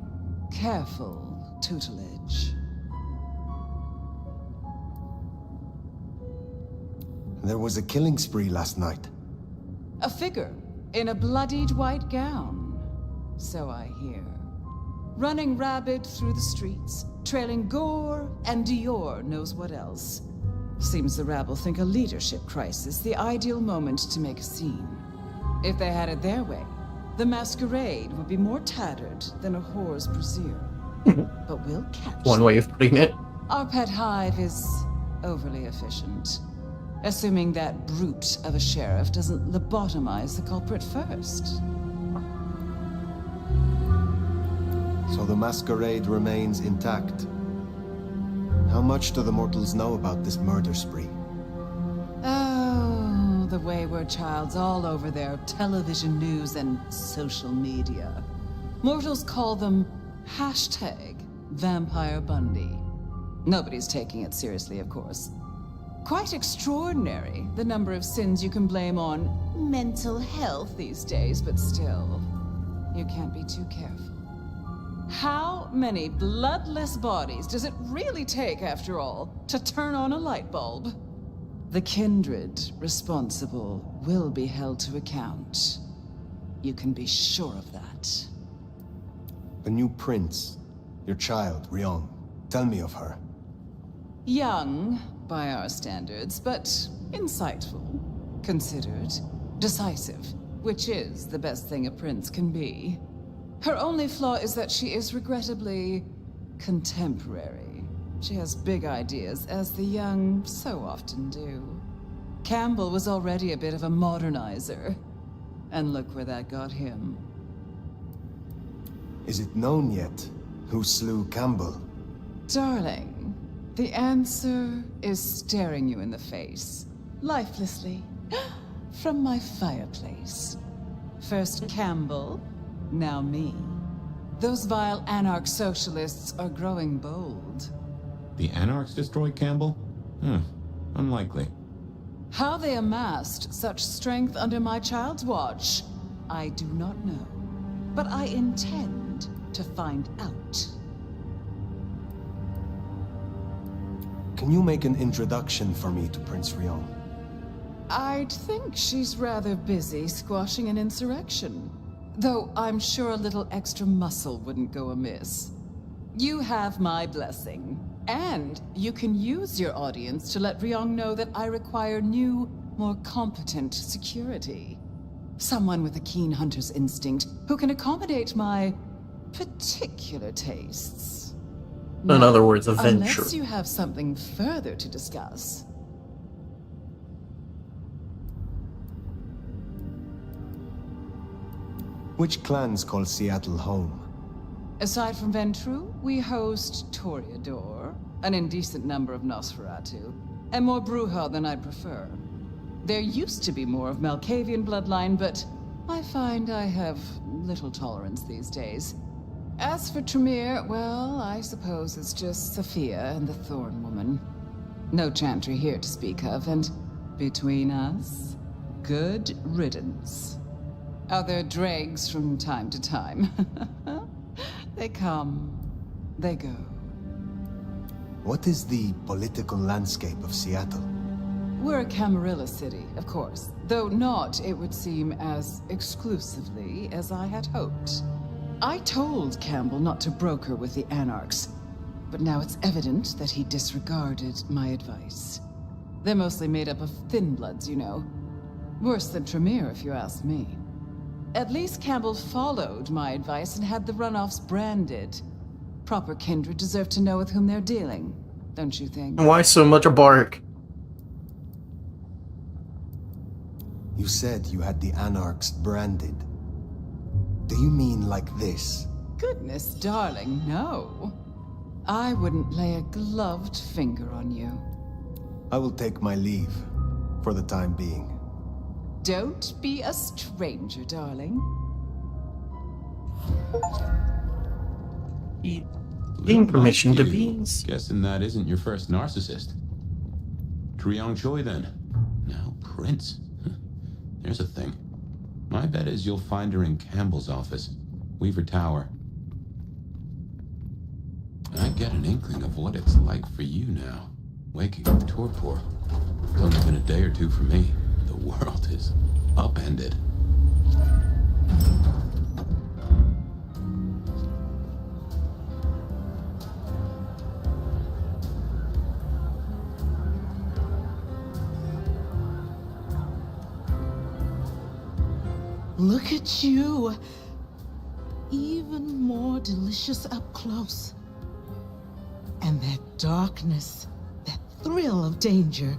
careful tutelage. There was a killing spree last night. A figure in a bloodied white gown, so I hear. Running rabid through the streets, trailing gore and Dior knows what else. Seems the rabble think a leadership crisis the ideal moment to make a scene. If they had it their way, the Masquerade would be more tattered than a whore's brassiere. But we'll catch One way of putting it. Our pet hive is overly efficient. Assuming that brute of a sheriff doesn't lobotomize the culprit first. So the Masquerade remains intact. How much do the mortals know about this murder spree? Oh, the wayward child's all over their television news and social media. Mortals call them #Vampire Bundy. Nobody's taking it seriously, of course. Quite extraordinary, the number of sins you can blame on mental health these days, but still, you can't be too careful. How many bloodless bodies does it really take, after all, to turn on a light bulb? The kindred responsible will be held to account. You can be sure of that. The new prince, your child, Ryung. Tell me of her. Young, by our standards, but insightful. considered, decisive, which is the best thing a prince can be. Her only flaw is that she is regrettably contemporary. She has big ideas, as the young so often do. Campbell was already a bit of a modernizer. And look where that got him. Is it known yet who slew Campbell? Darling, the answer is staring you in the face, lifelessly, from my fireplace. First Campbell, now me. Those vile anarch socialists are growing bold. The Anarchs destroyed Campbell? Unlikely. How they amassed such strength under my child's watch, I do not know. But I intend to find out. Can you make an introduction for me to Prince Rion? I'd think she's rather busy squashing an insurrection. Though I'm sure a little extra muscle wouldn't go amiss. You have my blessing. And you can use your audience to let Ryong know that I require new, more competent security. Someone with a keen hunter's instinct who can accommodate my particular tastes. In other words, a venture. Unless you have something further to discuss. Which clans call Seattle home? Aside from Ventru, we host Toreador, an indecent number of Nosferatu, and more Bruja than I'd prefer. There used to be more of Malkavian bloodline, but I find I have little tolerance these days. As for Tremere, well, I suppose it's just Sophia and the Thorn Woman. No Chantry here to speak of, and between us, good riddance. Other dregs from time to time. They come, they go. What is the political landscape of Seattle? We're a Camarilla city, of course, though not, it would seem, as exclusively as I had hoped. I told Campbell not to broker with the Anarchs, but now it's evident that he disregarded my advice. They're mostly made up of thin bloods, you know. Worse than Tremere, if you ask me. At least Campbell followed my advice and had the runoffs branded. Proper kindred deserve to know with whom they're dealing, don't you think? Why so much bark? You said you had the Anarchs branded. Do you mean like this? Goodness, darling, no. I wouldn't lay a gloved finger on you. I will take my leave, for the time being. Don't be a stranger, darling. Gain permission to be. Guessing that isn't your first narcissist. Triong Choi, then. Now, Prince. Here's a thing. My bet is you'll find her in Campbell's office, Weaver Tower. I get an inkling of what it's like for you now, waking up torpor. It's only been a day or two for me. The world is upended. Look at you. Even more delicious up close. And that darkness, that thrill of danger,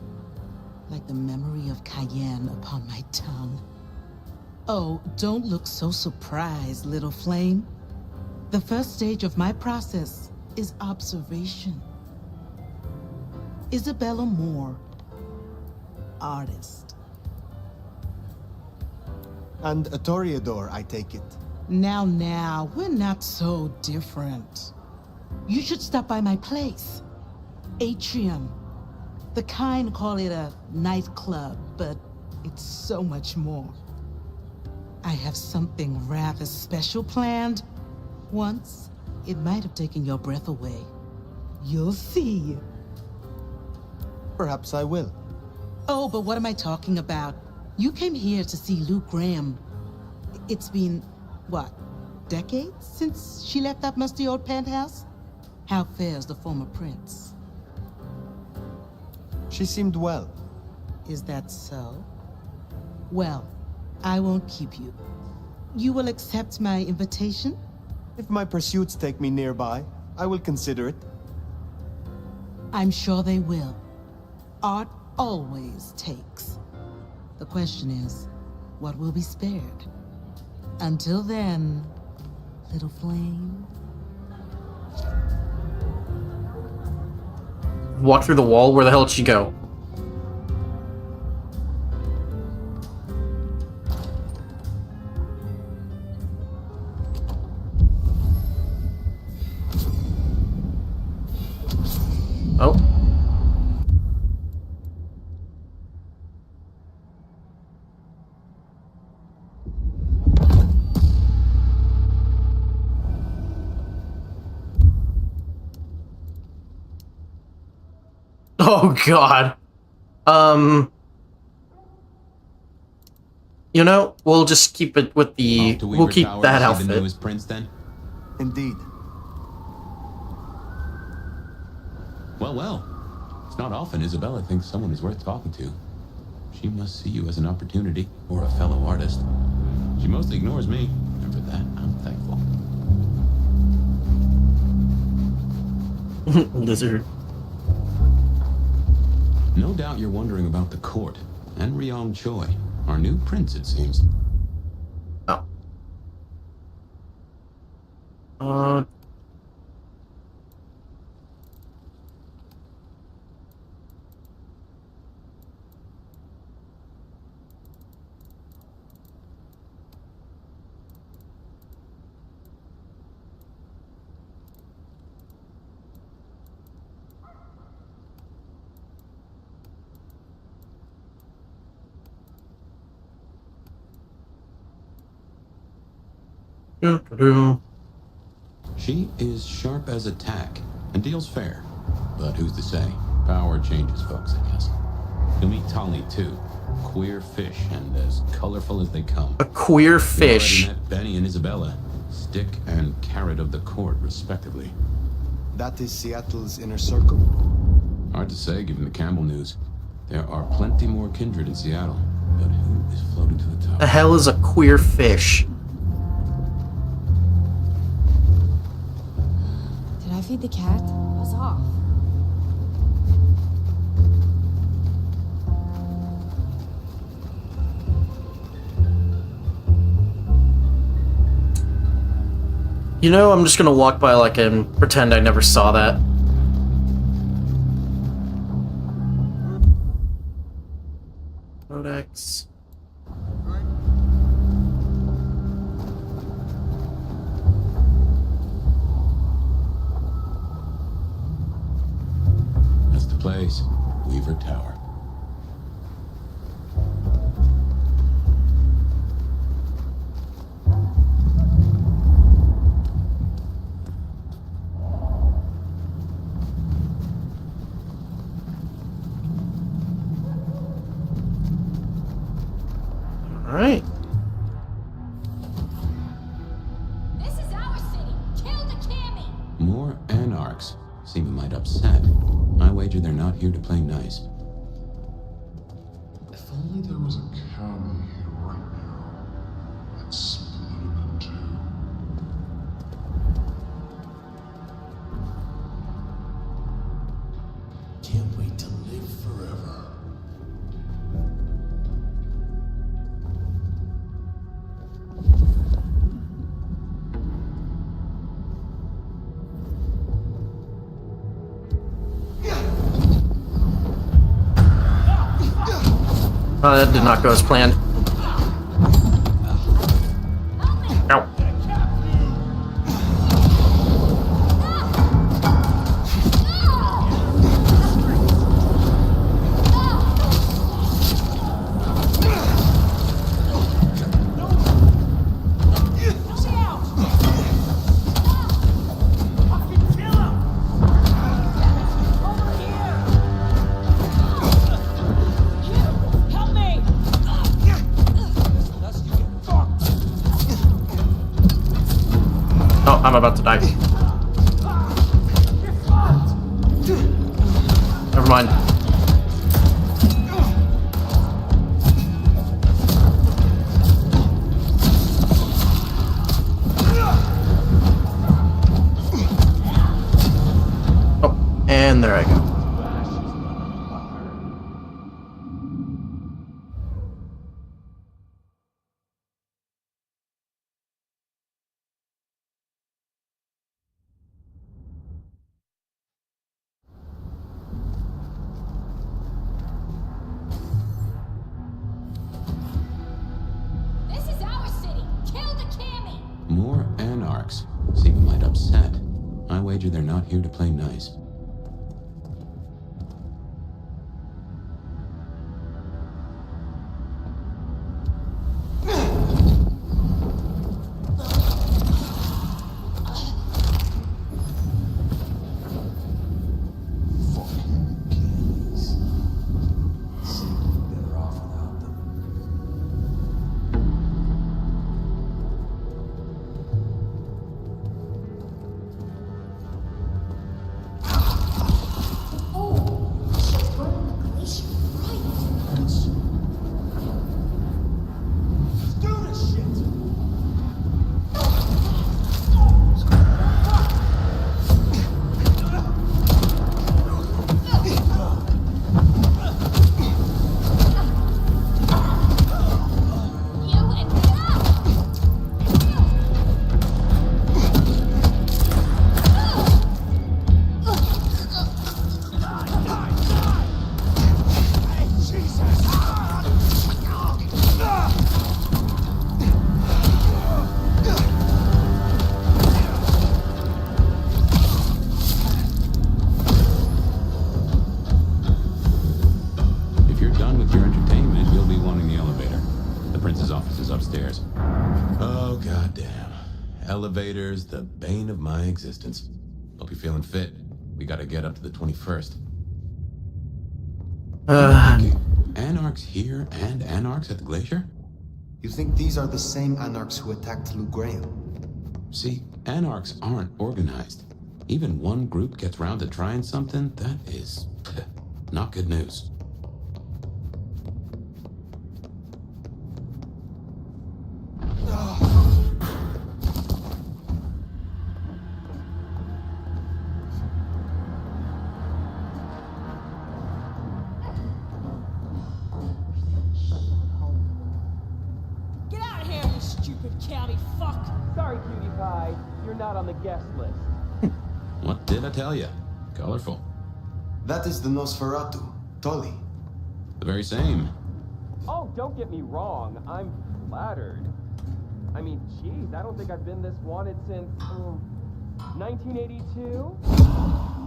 like the memory of Cayenne upon my tongue. Oh, don't look so surprised, little flame. The first stage of my process is observation. Isabella Moore, artist. And a Toreador, I take it. Now, we're not so different. You should stop by my place. Atrium. The kind call it a nightclub, but it's so much more. I have something rather special planned. Once, it might have taken your breath away. You'll see. Perhaps I will. Oh, but what am I talking about? You came here to see Lou Graham. It's been, what, decades since she left that musty old penthouse? How fares the former prince? She seemed well. Is that so? Well, I won't keep you. You will accept my invitation? If my pursuits take me nearby, I will consider it. I'm sure they will. Art always takes. The question is, what will be spared? Until then, little flame. Walk through the wall? Where the hell did she go? Oh. Oh god. You know, we'll just keep it with the we'll keep that outfit. The newest prince then? Indeed. Well. It's not often Isabella thinks someone is worth talking to. She must see you as an opportunity or a fellow artist. She mostly ignores me, and for that, I'm thankful. Lizard. No doubt you're wondering about the court and Ryong Choi, our new prince, it seems. Oh. She is sharp as a tack and deals fair. But who's to say? Power changes folks, I guess. You'll meet Tali, too. Queer fish and as colorful as they come. A queer fish. You already met Benny and Isabella. Stick and carrot of the court, respectively. That is Seattle's inner circle? Hard to say, given the Campbell news. There are plenty more kindred in Seattle. But who is floating to the top? The hell is a queer fish? Did I feed the cat? Buzz off. You know, I'm just gonna walk by like and pretend I never saw that. Codex. That's the place. Weaver Tower. Alright. This is our city. Kill the Cammy. More anarchs. Seem a mite upset. I wager they're not here to play nice. If only there was a county here right now. I'd split him in two. Can't wait to live forever. Oh, that did not go as planned. Ow. Oh, I'm about to die. Never mind. And there I go. This is our city. Kill the Cammy. More anarchs. Seem might upset. I wager they're not here to play nice. Elevators, the bane of my existence. Hope you're feeling fit. We gotta get up to the 21st. Okay. Anarchs here and anarchs at the glacier? You think these are the same anarchs who attacked Lou Graham? See, anarchs aren't organized. Even one group gets round to trying something, that is not good news. On the guest list. What did I tell you? Colorful. That is the Nosferatu, Tolly. The very same. Oh, don't get me wrong. I'm flattered. I mean, geez, I don't think I've been this wanted since 1982.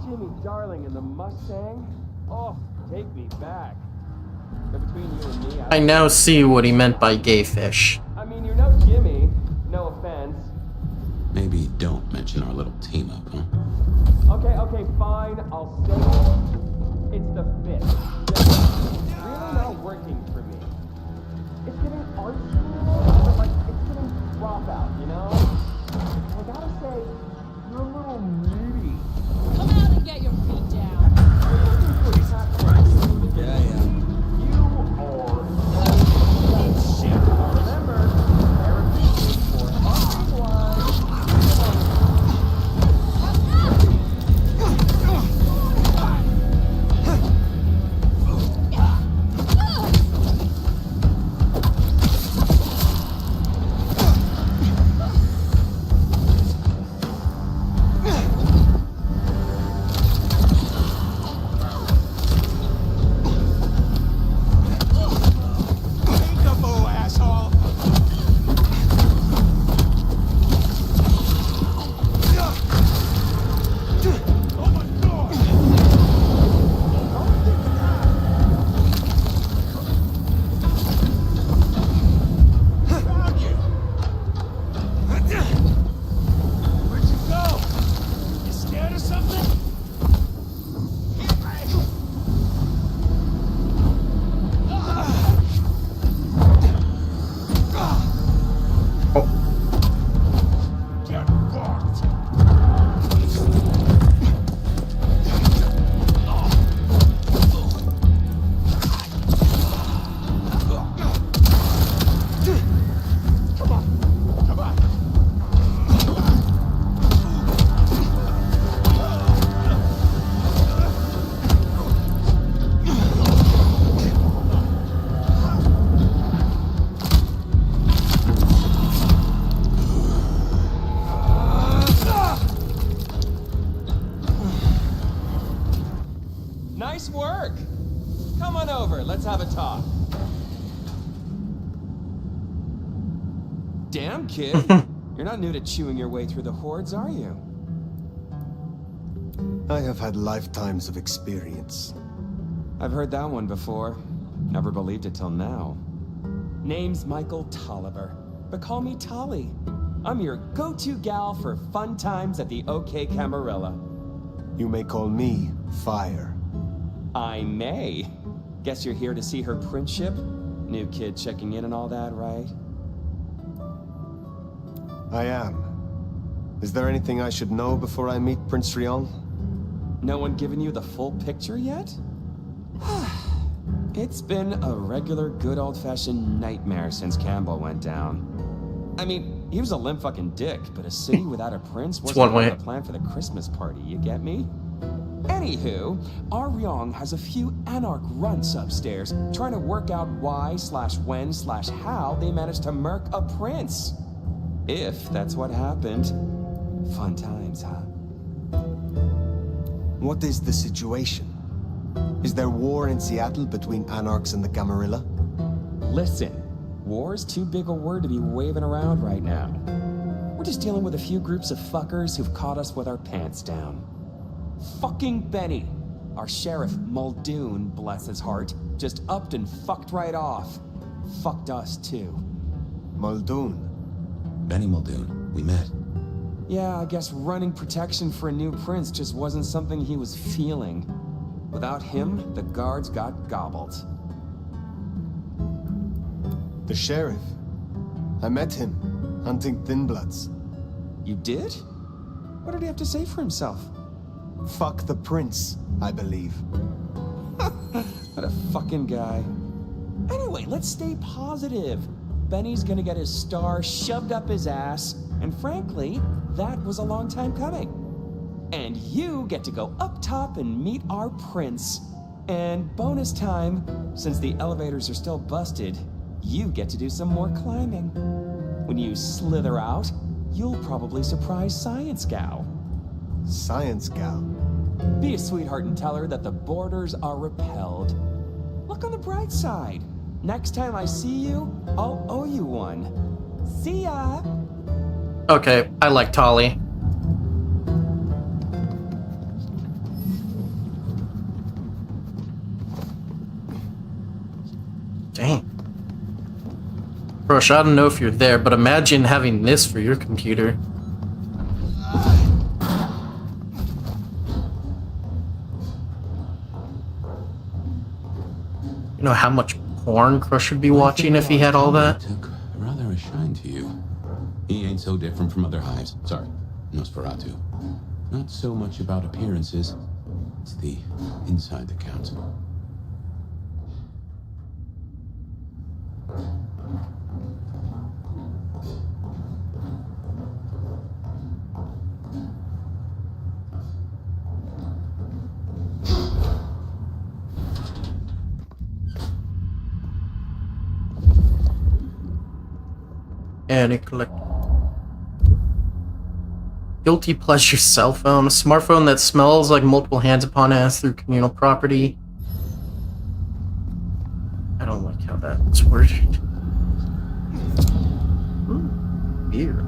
Jimmy Darling and the Mustang. Oh, take me back. But between you and me, I now see what he meant by gay fish. I mean, you're no Jimmy. No offense. Maybe don't mention our little team up, huh? Okay, fine. I'll say it. It's the fit. It's really not working for me. It's getting art school, but like it's getting dropout, you know? I gotta say, you're a little needy. Come out and get your feet down. Yeah. You are shit. Remember, therapy is for fucking life. Nice work. Come on over, let's have a talk. Damn, kid. You're not new to chewing your way through the hordes, are you? I have had lifetimes of experience. I've heard that one before. Never believed it till now. Name's Michael Tolliver, but call me Tolly. I'm your go-to gal for fun times at the OK Camarilla. You may call me Fire. I may. Guess you're here to see her princeship? New kid checking in and all that, right? I am. Is there anything I should know before I meet Prince Rion? No one given you the full picture yet? It's been a regular good old-fashioned nightmare since Campbell went down. I mean, he was a limp fucking dick, but a city without a prince wasn't part of the plan for the Christmas party, you get me? Anywho, our Ryong has a few anarch runts upstairs, trying to work out why/when/how they managed to murk a prince. If that's what happened. Fun times, huh? What is the situation? Is there war in Seattle between Anarchs and the Camarilla? Listen, war's too big a word to be waving around right now. We're just dealing with a few groups of fuckers who've caught us with our pants down. Fucking Benny, our sheriff Muldoon, bless his heart, just upped and fucked right off. Fucked us too. Muldoon? Benny Muldoon, we met. Yeah, I guess running protection for a new prince just wasn't something he was feeling. Without him, the guards got gobbled. The sheriff? I met him, hunting Thin Bloods. You did? What did he have to say for himself? Fuck the prince, I believe. What a fucking guy. Anyway, let's stay positive. Benny's gonna get his star shoved up his ass, and frankly, that was a long time coming. And you get to go up top and meet our prince. And bonus time, since the elevators are still busted, you get to do some more climbing. When you slither out, you'll probably surprise Science Gal. Science Gal? Be a sweetheart and tell her that the borders are repelled. Look on the bright side. Next time I see you, I'll owe you one. See ya! Okay, I like Tolly. Dang. Rush, I don't know if you're there, but imagine having this for your computer. You know how much porn Crush would be watching if he had all that? Took rather a shine to you. He ain't so different from other hives. Sorry, Nosferatu. Not so much about appearances. It's the inside that counts. And it collect guilty pleasure cell phone, a smartphone that smells like multiple hands upon ass through communal property. I don't like how that's worded. Beer.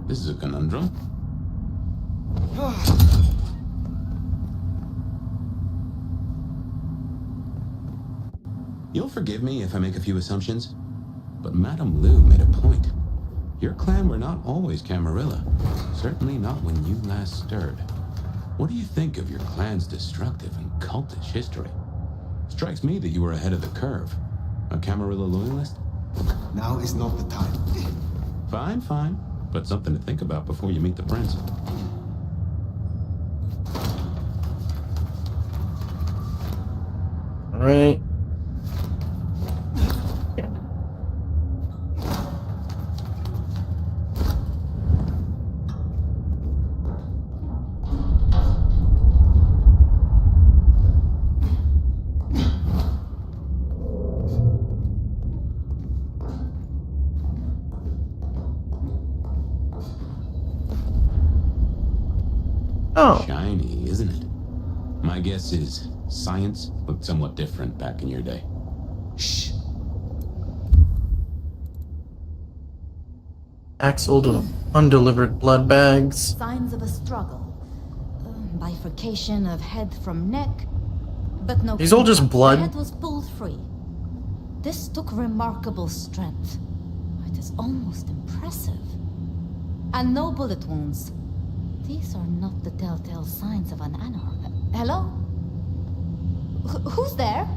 This is a conundrum. You'll forgive me if I make a few assumptions, but Madame Lou made a point. Your clan were not always Camarilla, certainly not when you last stirred. What do you think of your clan's destructive and cultish history? Strikes me that you were ahead of the curve. A Camarilla loyalist? Now is not the time. Fine, fine. But something to think about before you meet the prince. All right. Oh. Shiny, isn't it? My guess is science looked somewhat different back in your day. Shh. Axle to undelivered blood bags. Signs of a struggle. Bifurcation of head from neck. But no. These all just blood. The head was pulled free. This took remarkable strength. It is almost impressive. And no bullet wounds. These are not the telltale signs of an anarch. Hello? Who's there?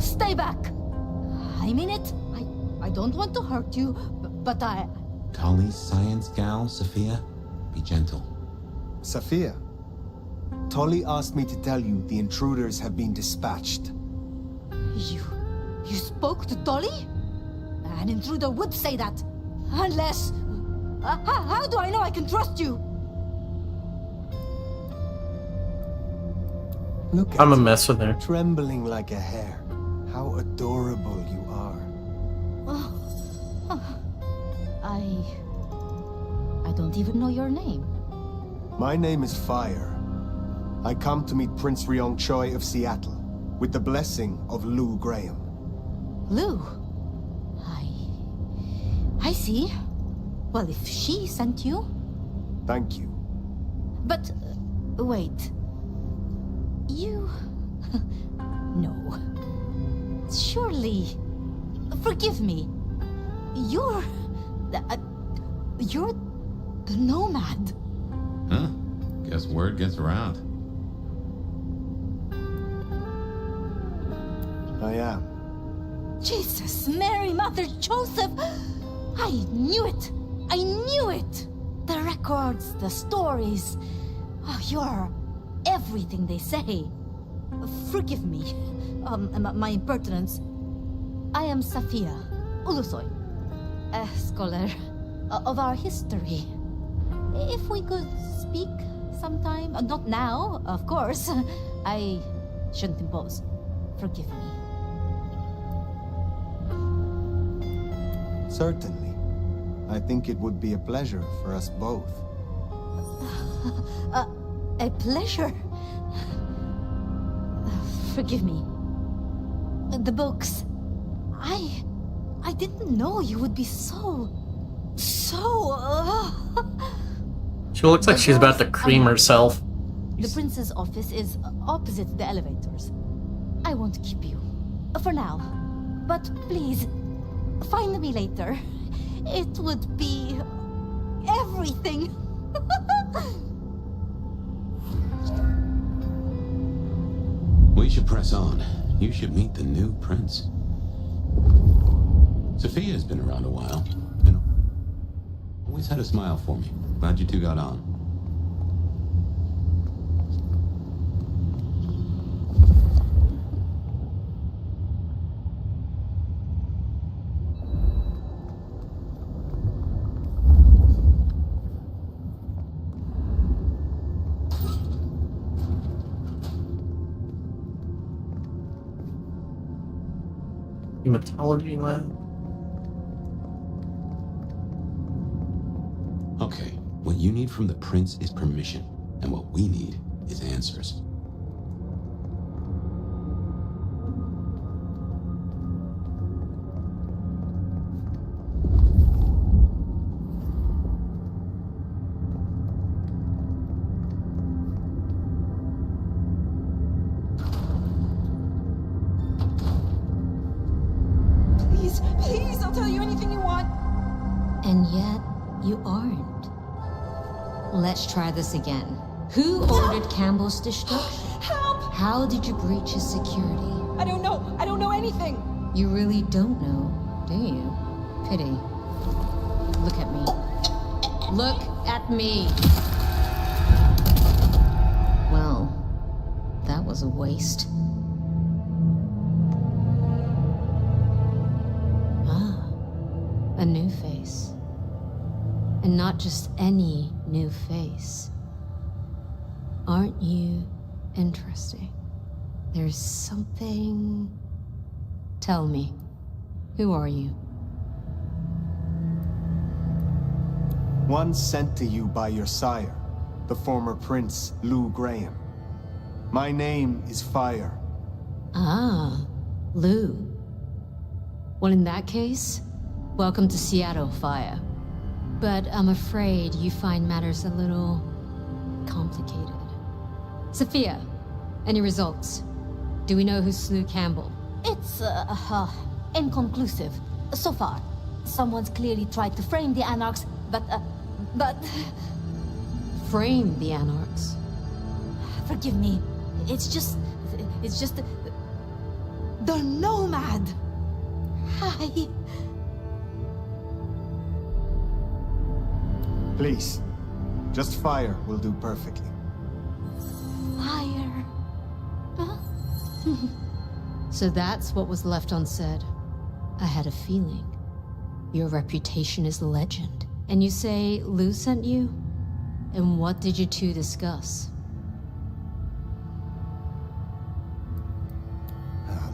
Stay back! I mean it. I don't want to hurt you, but I... Tolly's science gal, Sophia? Be gentle. Sophia, Tolly asked me to tell you the intruders have been dispatched. You spoke to Tolly? An intruder would say that. Unless... how do I know I can trust you? Look at I'm a mess with her. Trembling like a hare. How adorable you are. I don't even know your name. My name is Fire. I come to meet Prince Ryong Choi of Seattle, with the blessing of Lou Graham. Lou? I see. Well, if she sent you... Thank you. But, wait. You... No. Surely... Forgive me. You're the nomad. Huh? Guess word gets around. I am. Jesus, Mary, Mother, Joseph! I knew it! I knew it! The records, the stories. Oh, you're everything they say. Forgive me. My impertinence. I am Safia Ulusoy, a scholar of our history. If we could speak sometime. Not now, of course. I shouldn't impose. Forgive me. Certainly. I think it would be a pleasure for us both. A pleasure. Forgive me. The books. I didn't know you would be so... She looks like she's about to cream herself. The prince's office is opposite the elevators. I won't keep you. For now. But please, find me later. It would be... everything. We should press on. You should meet the new prince. Sophia's been around a while. Always had a smile for me. Glad you two got on. Hematology lab. Okay, what you need from the prince is permission, and what we need is answers. Please, I'll tell you anything you want. And yet, you aren't. Let's try this again. Who ordered Campbell's destruction? Help! How did you breach his security? I don't know. I don't know anything. You really don't know, do you? Pity. Look at me. Look at me. Well, that was a waste. A new face. And not just any new face. Aren't you interesting? There's something... Tell me, who are you? One sent to you by your sire, the former Prince Lou Graham. My name is Fire. Ah, Lou. Well, in that case, welcome to Seattle, Fire. But I'm afraid you find matters a little complicated. Sophia, any results? Do we know who slew Campbell? It's, inconclusive. So far. Someone's clearly tried to frame the Anarchs, but... Frame the Anarchs? Forgive me. It's just... The Nomad! Hi. Please, just Fire will do perfectly. Fire. Huh? So that's what was left unsaid. I had a feeling. Your reputation is legend. And you say Lou sent you? And what did you two discuss?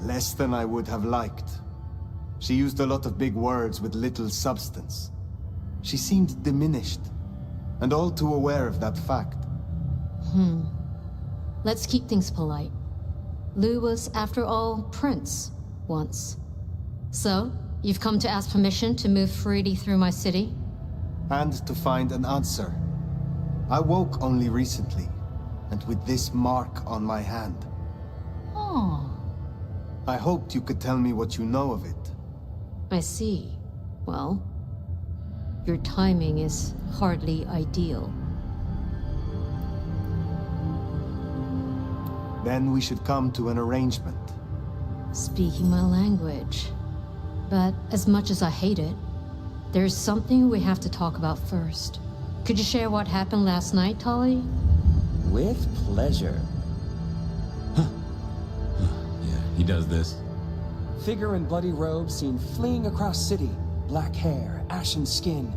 Less than I would have liked. She used a lot of big words with little substance. She seemed diminished, and all too aware of that fact. Let's keep things polite. Lou was, after all, Prince, once. So, you've come to ask permission to move freely through my city? And to find an answer. I woke only recently, and with this mark on my hand. Oh. I hoped you could tell me what you know of it. I see. Well, your timing is hardly ideal. Then we should come to an arrangement. Speaking my language. But as much as I hate it, there's something we have to talk about first. Could you share what happened last night, Tolly? With pleasure. Yeah, he does this. Figure in bloody robes seen fleeing across city. Black hair, ashen skin.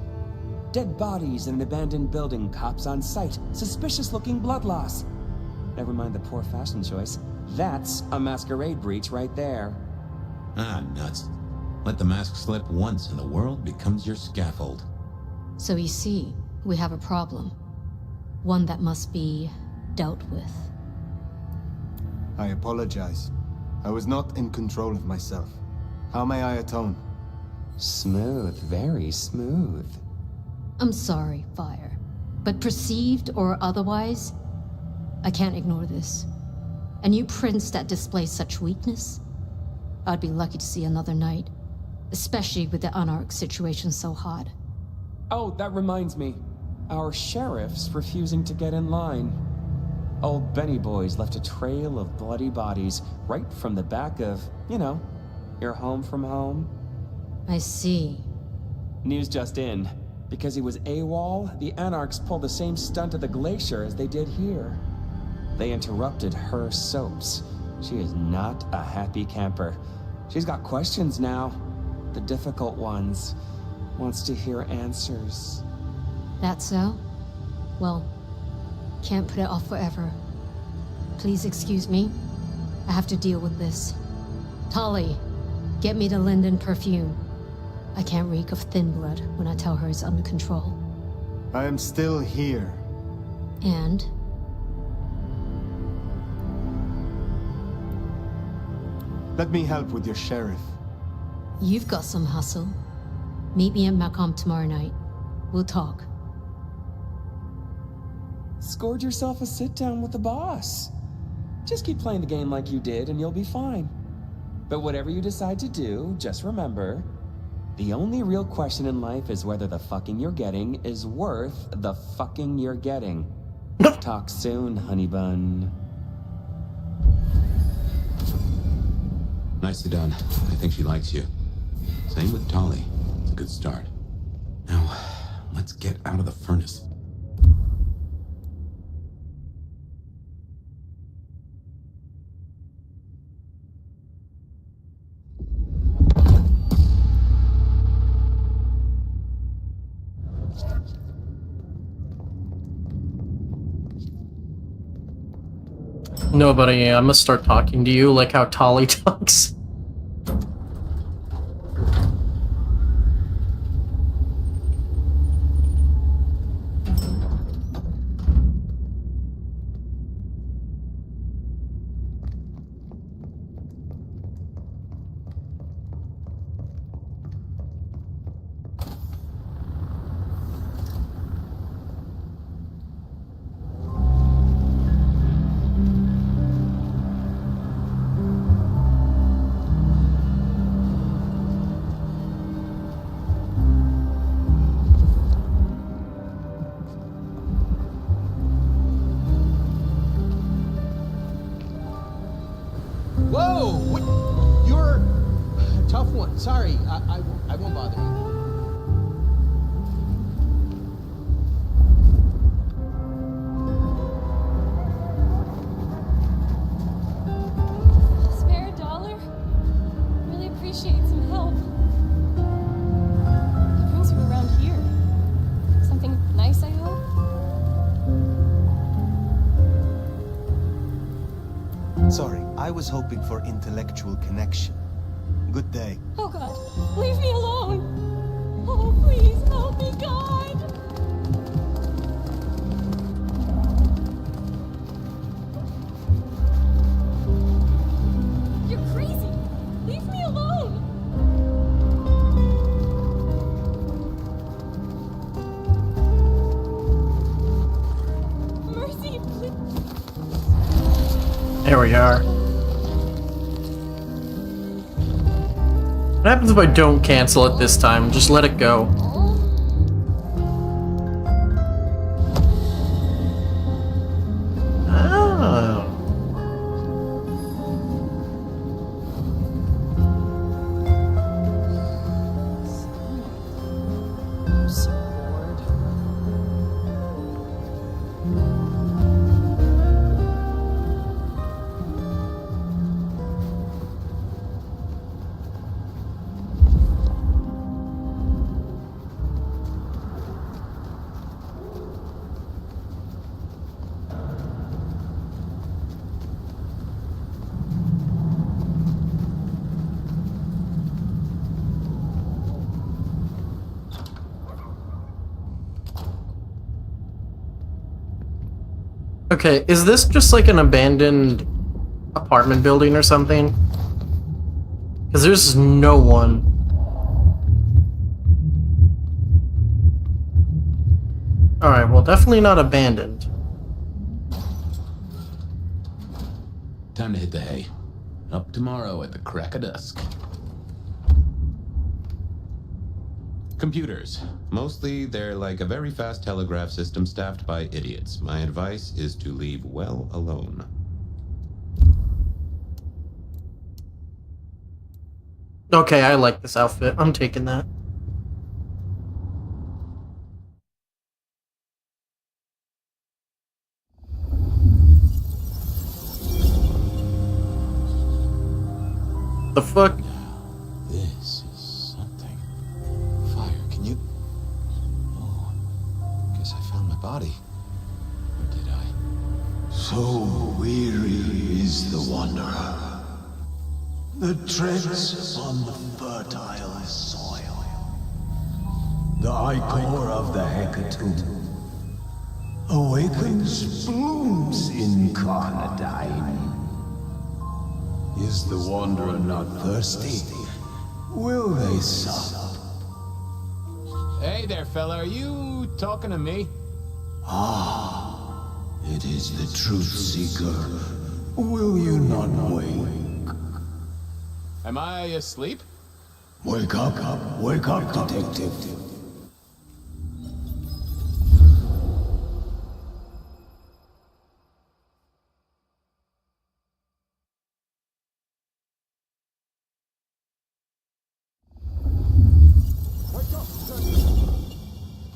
Dead bodies in an abandoned building, cops on site. Suspicious-looking blood loss. Never mind the poor fashion choice. That's a masquerade breach right there. Ah, nuts. Let the mask slip once and the world becomes your scaffold. So you see, we have a problem. One that must be dealt with. I apologize. I was not in control of myself. How may I atone? Smooth, very smooth. I'm sorry, Fire. But perceived or otherwise, I can't ignore this. A new prince that displays such weakness? I'd be lucky to see another night. Especially with the Anarch situation so hot. Oh, that reminds me. Our sheriff's refusing to get in line. Old Benny Boys left a trail of bloody bodies right from the back of, you know, your home from home. I see. News just in. Because he was AWOL, the Anarchs pulled the same stunt at the Glacier as they did here. They interrupted her soaps. She is not a happy camper. She's got questions now. The difficult ones. Wants to hear answers. That so? Well, can't put it off forever. Please excuse me. I have to deal with this. Tolly, get me the Linden perfume. I can't reek of thin blood when I tell her it's under control. I am still here. And? Let me help with your sheriff. You've got some hustle. Meet me at Macomb tomorrow night. We'll talk. Scored yourself a sit-down with the boss. Just keep playing the game like you did and you'll be fine. But whatever you decide to do, just remember, the only real question in life is whether the fucking you're getting is worth the fucking you're getting. Talk soon, honey bun. Nicely done. I think she likes you. Same with Tolly. It's a good start. Now, let's get out of the furnace. Nobody, I'm gonna start talking to you like how Tolly talks. That won't bother me. Spare a dollar? Really appreciate some help. What brings you around here? Something nice, I hope? Sorry, I was hoping for intellectual connection. Good day. Oh God, leave me alone! Oh, please help me, God! You're crazy! Leave me alone! Mercy, please! There we are. What happens if I don't cancel it this time? Just let it go. Oh. I'm so bored. Okay, is this just like an abandoned apartment building or something? Because there's no one. Alright, well, definitely not abandoned. Time to hit the hay. Up tomorrow at the crack of dusk. Computers. Mostly, they're like a very fast telegraph system staffed by idiots. My advice is to leave well alone. Okay, I like this outfit. I'm taking that. The fuck? This is something. Fire, can you... Oh, guess I found my body. Or did I? So weary is the wanderer. The treads upon the fertile soil. The ichor of the hecatomb awakens blooms incarnadine. Is the wanderer not thirsty? Will they sup? Hey there, fella. Are you talking to me? Ah, it is the truth seeker. Will you not wake? Am I asleep? Wake up, detective.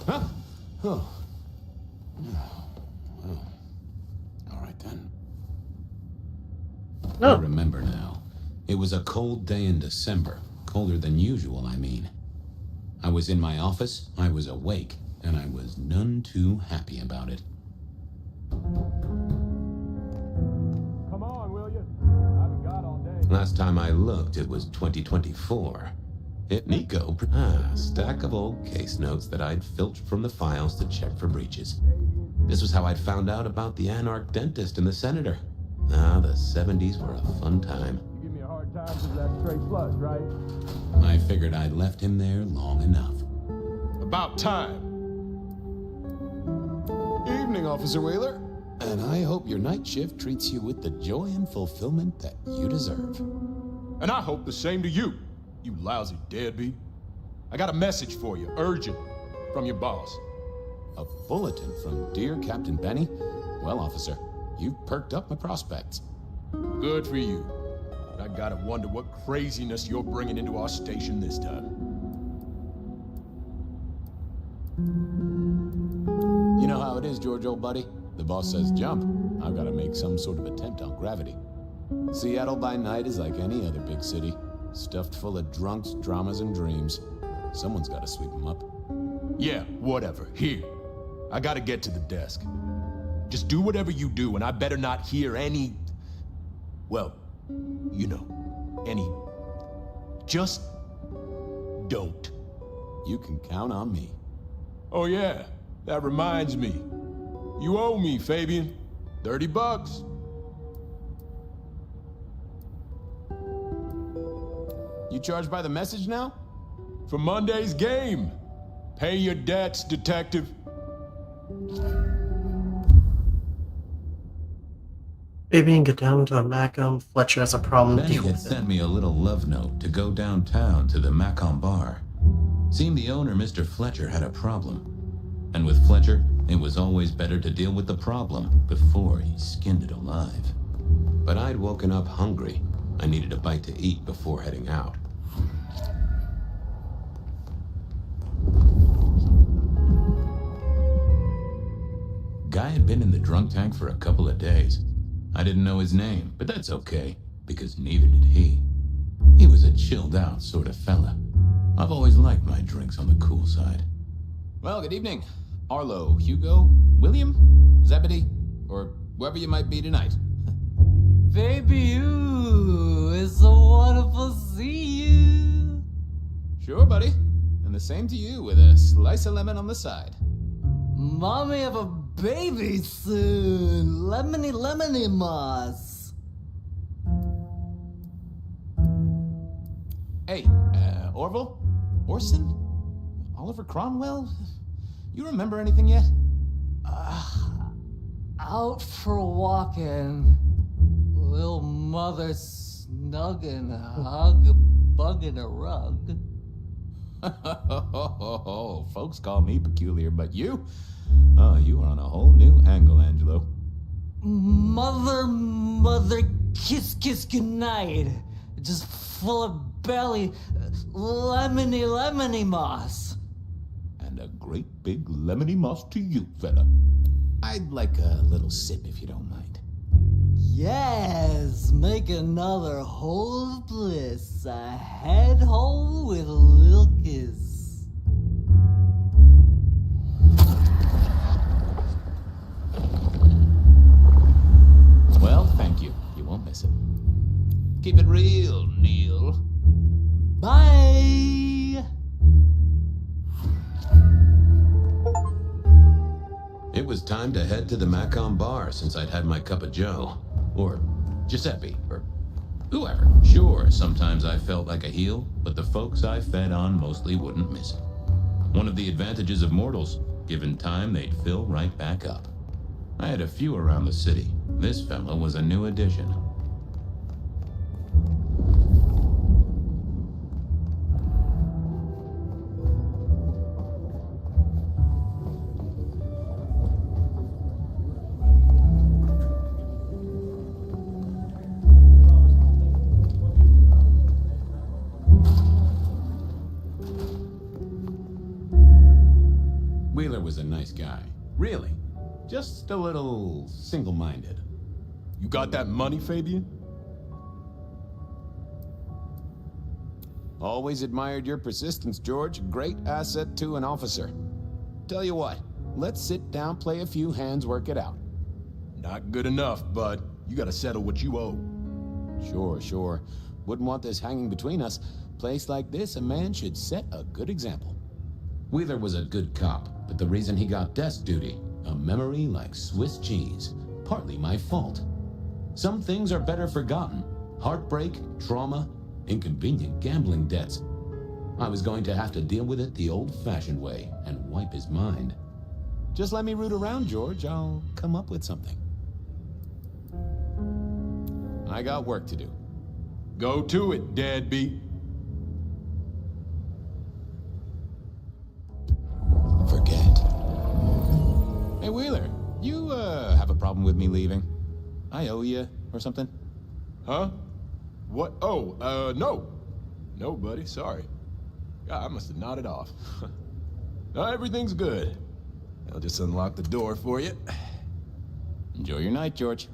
Huh? Oh. Oh. All right then. I remember now. It was a cold day in December. Colder than usual, I mean. I was in my office, I was awake, and I was none too happy about it. Come on, will you? I haven't got all day. Last time I looked, it was 2024. Hit Nico. Stack of old case notes that I'd filched from the files to check for breaches. This was how I'd found out about the anarch dentist and the senator. The 70s were a fun time. You give me a hard time because that's straight flush, right? I figured I'd left him there long enough. About time. Evening, Officer Wheeler. And I hope your night shift treats you with the joy and fulfillment that you deserve. And I hope the same to you, you lousy deadbeat. I got a message for you, urgent, from your boss. A bulletin from dear Captain Benny? Well, officer, you've perked up my prospects. Good for you. I gotta wonder what craziness you're bringing into our station this time. You know how it is, George, old buddy. The boss says jump. I've got to make some sort of attempt on gravity. Seattle by night is like any other big city. Stuffed full of drunks, dramas, and dreams. Someone's got to sweep them up. Yeah, whatever. Here. I gotta get to the desk. Just do whatever you do, and I better not hear any... Well, you know, any... Just don't. You can count on me. Oh yeah, that reminds me. You owe me, Fabian. $30. You charge by the message now? For Monday's game. Pay your debts, detective. Fabian get down to the Macomb. Fletcher has a problem. Benny had sent me a little love note to go downtown to the Macomb bar. Seemed the owner, Mr. Fletcher, had a problem. And with Fletcher, it was always better to deal with the problem before he skinned it alive. But I'd woken up hungry. I needed a bite to eat before heading out. Guy had been in the drunk tank for a couple of days. I didn't know his name, but that's okay, because neither did he. He was a chilled out sort of fella. I've always liked my drinks on the cool side. Well, good evening. Arlo, Hugo, William, Zebedee, or whoever you might be tonight. Baby, you, it's so wonderful to see you. Sure, buddy. And the same to you, with a slice of lemon on the side. Mommy have a baby soon. Lemony moss. Hey, Orville? Orson? Oliver Cromwell? You remember anything yet? Out for walking. Little mother snugging, bugging a rug. Folks call me peculiar, but you? Oh, you are on a whole new angle, Angelo. Mother, kiss goodnight. Just full of belly, lemony moss. And a great big lemony moss to you, fella. I'd like a little sip if you don't mind. Yes, make another hole of bliss. A head hole with a little kiss. Well, thank you. You won't miss it. Keep it real, Neil. Bye! It was time to head to the Macomb bar since I'd had my cup of joe. Or Giuseppe, or whoever. Sure, sometimes I felt like a heel, but the folks I fed on mostly wouldn't miss it. One of the advantages of mortals, given time, they'd fill right back up. I had a few around the city. This fella was a new addition. Wheeler was a nice guy. Really. Just a little single-minded. You got that money, Fabian? Always admired your persistence, George. Great asset to an officer. Tell you what, let's sit down, play a few hands, work it out. Not good enough, bud. You gotta settle what you owe. Sure. Wouldn't want this hanging between us. Place like this, a man should set a good example. Wheeler was a good cop, but the reason he got desk duty, a memory like Swiss cheese, partly my fault. Some things are better forgotten. Heartbreak, trauma, inconvenient gambling debts. I was going to have to deal with it the old-fashioned way and wipe his mind. Just let me root around, George. I'll come up with something. I got work to do. Go to it, deadbeat. Forget. Hey, Wheeler, you, have a problem with me leaving? I owe you, or something? Huh? What? Oh, no. No, buddy, sorry. God, I must have nodded off. Everything's good. I'll just unlock the door for you. Enjoy your night, George.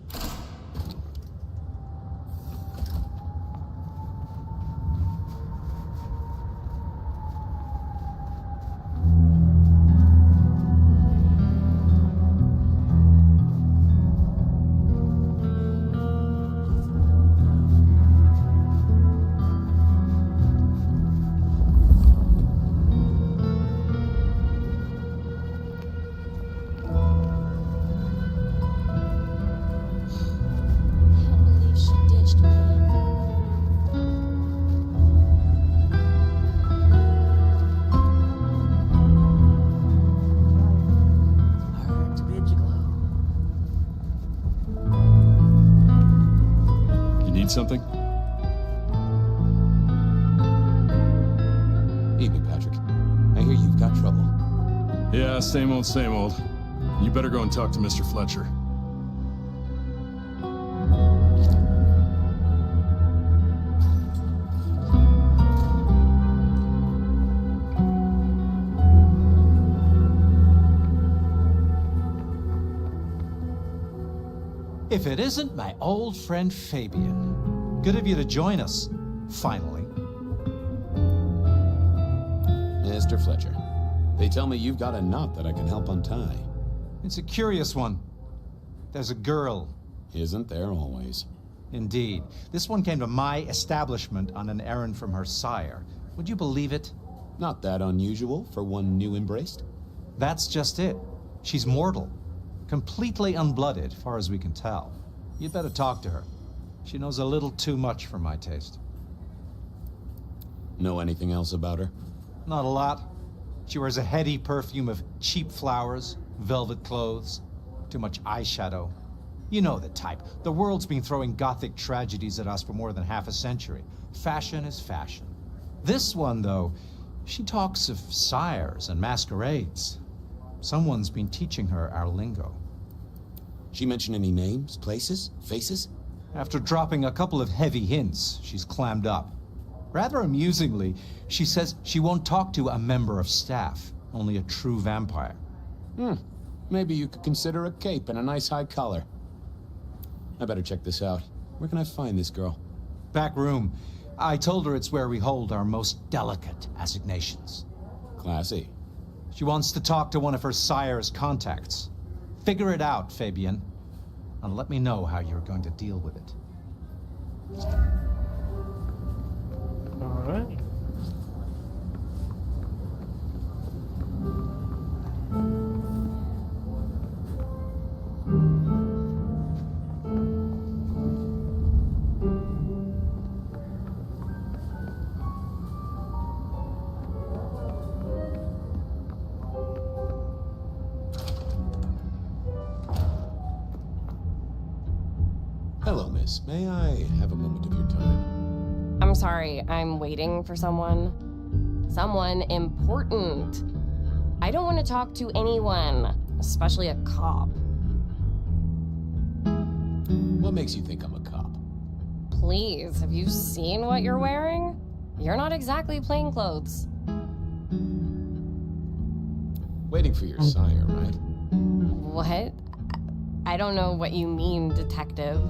Something? Evening, Patrick. I hear you've got trouble. Yeah, same old, same old. You better go and talk to Mr. Fletcher. If it isn't my old friend Fabian. Good of you to join us, finally. Mr. Fletcher, they tell me you've got a knot that I can help untie. It's a curious one. There's a girl. Isn't there always? Indeed. This one came to my establishment on an errand from her sire. Would you believe it? Not that unusual for one new embraced. That's just it. She's mortal. Completely unblooded, far as we can tell. You'd better talk to her. She knows a little too much for my taste. Know anything else about her? Not a lot. She wears a heady perfume of cheap flowers, velvet clothes, too much eyeshadow. You know the type. The world's been throwing gothic tragedies at us for more than half a century. Fashion is fashion. This one, though, she talks of sires and masquerades. Someone's been teaching her our lingo. She mention any names, places, faces? After dropping a couple of heavy hints, she's clammed up. Rather amusingly, she says she won't talk to a member of staff, only a true vampire. Maybe you could consider a cape and a nice high collar. I better check this out. Where can I find this girl? Back room. I told her it's where we hold our most delicate assignations. Classy. She wants to talk to one of her sire's contacts. Figure it out, Fabian, and let me know how you're going to deal with it. All right. Hello, miss. May I have a moment of your time? I'm sorry, I'm waiting for someone. Someone important. I don't want to talk to anyone, especially a cop. What makes you think I'm a cop? Please, have you seen what you're wearing? You're not exactly plainclothes. Waiting for your sire, right? What? I don't know what you mean, detective.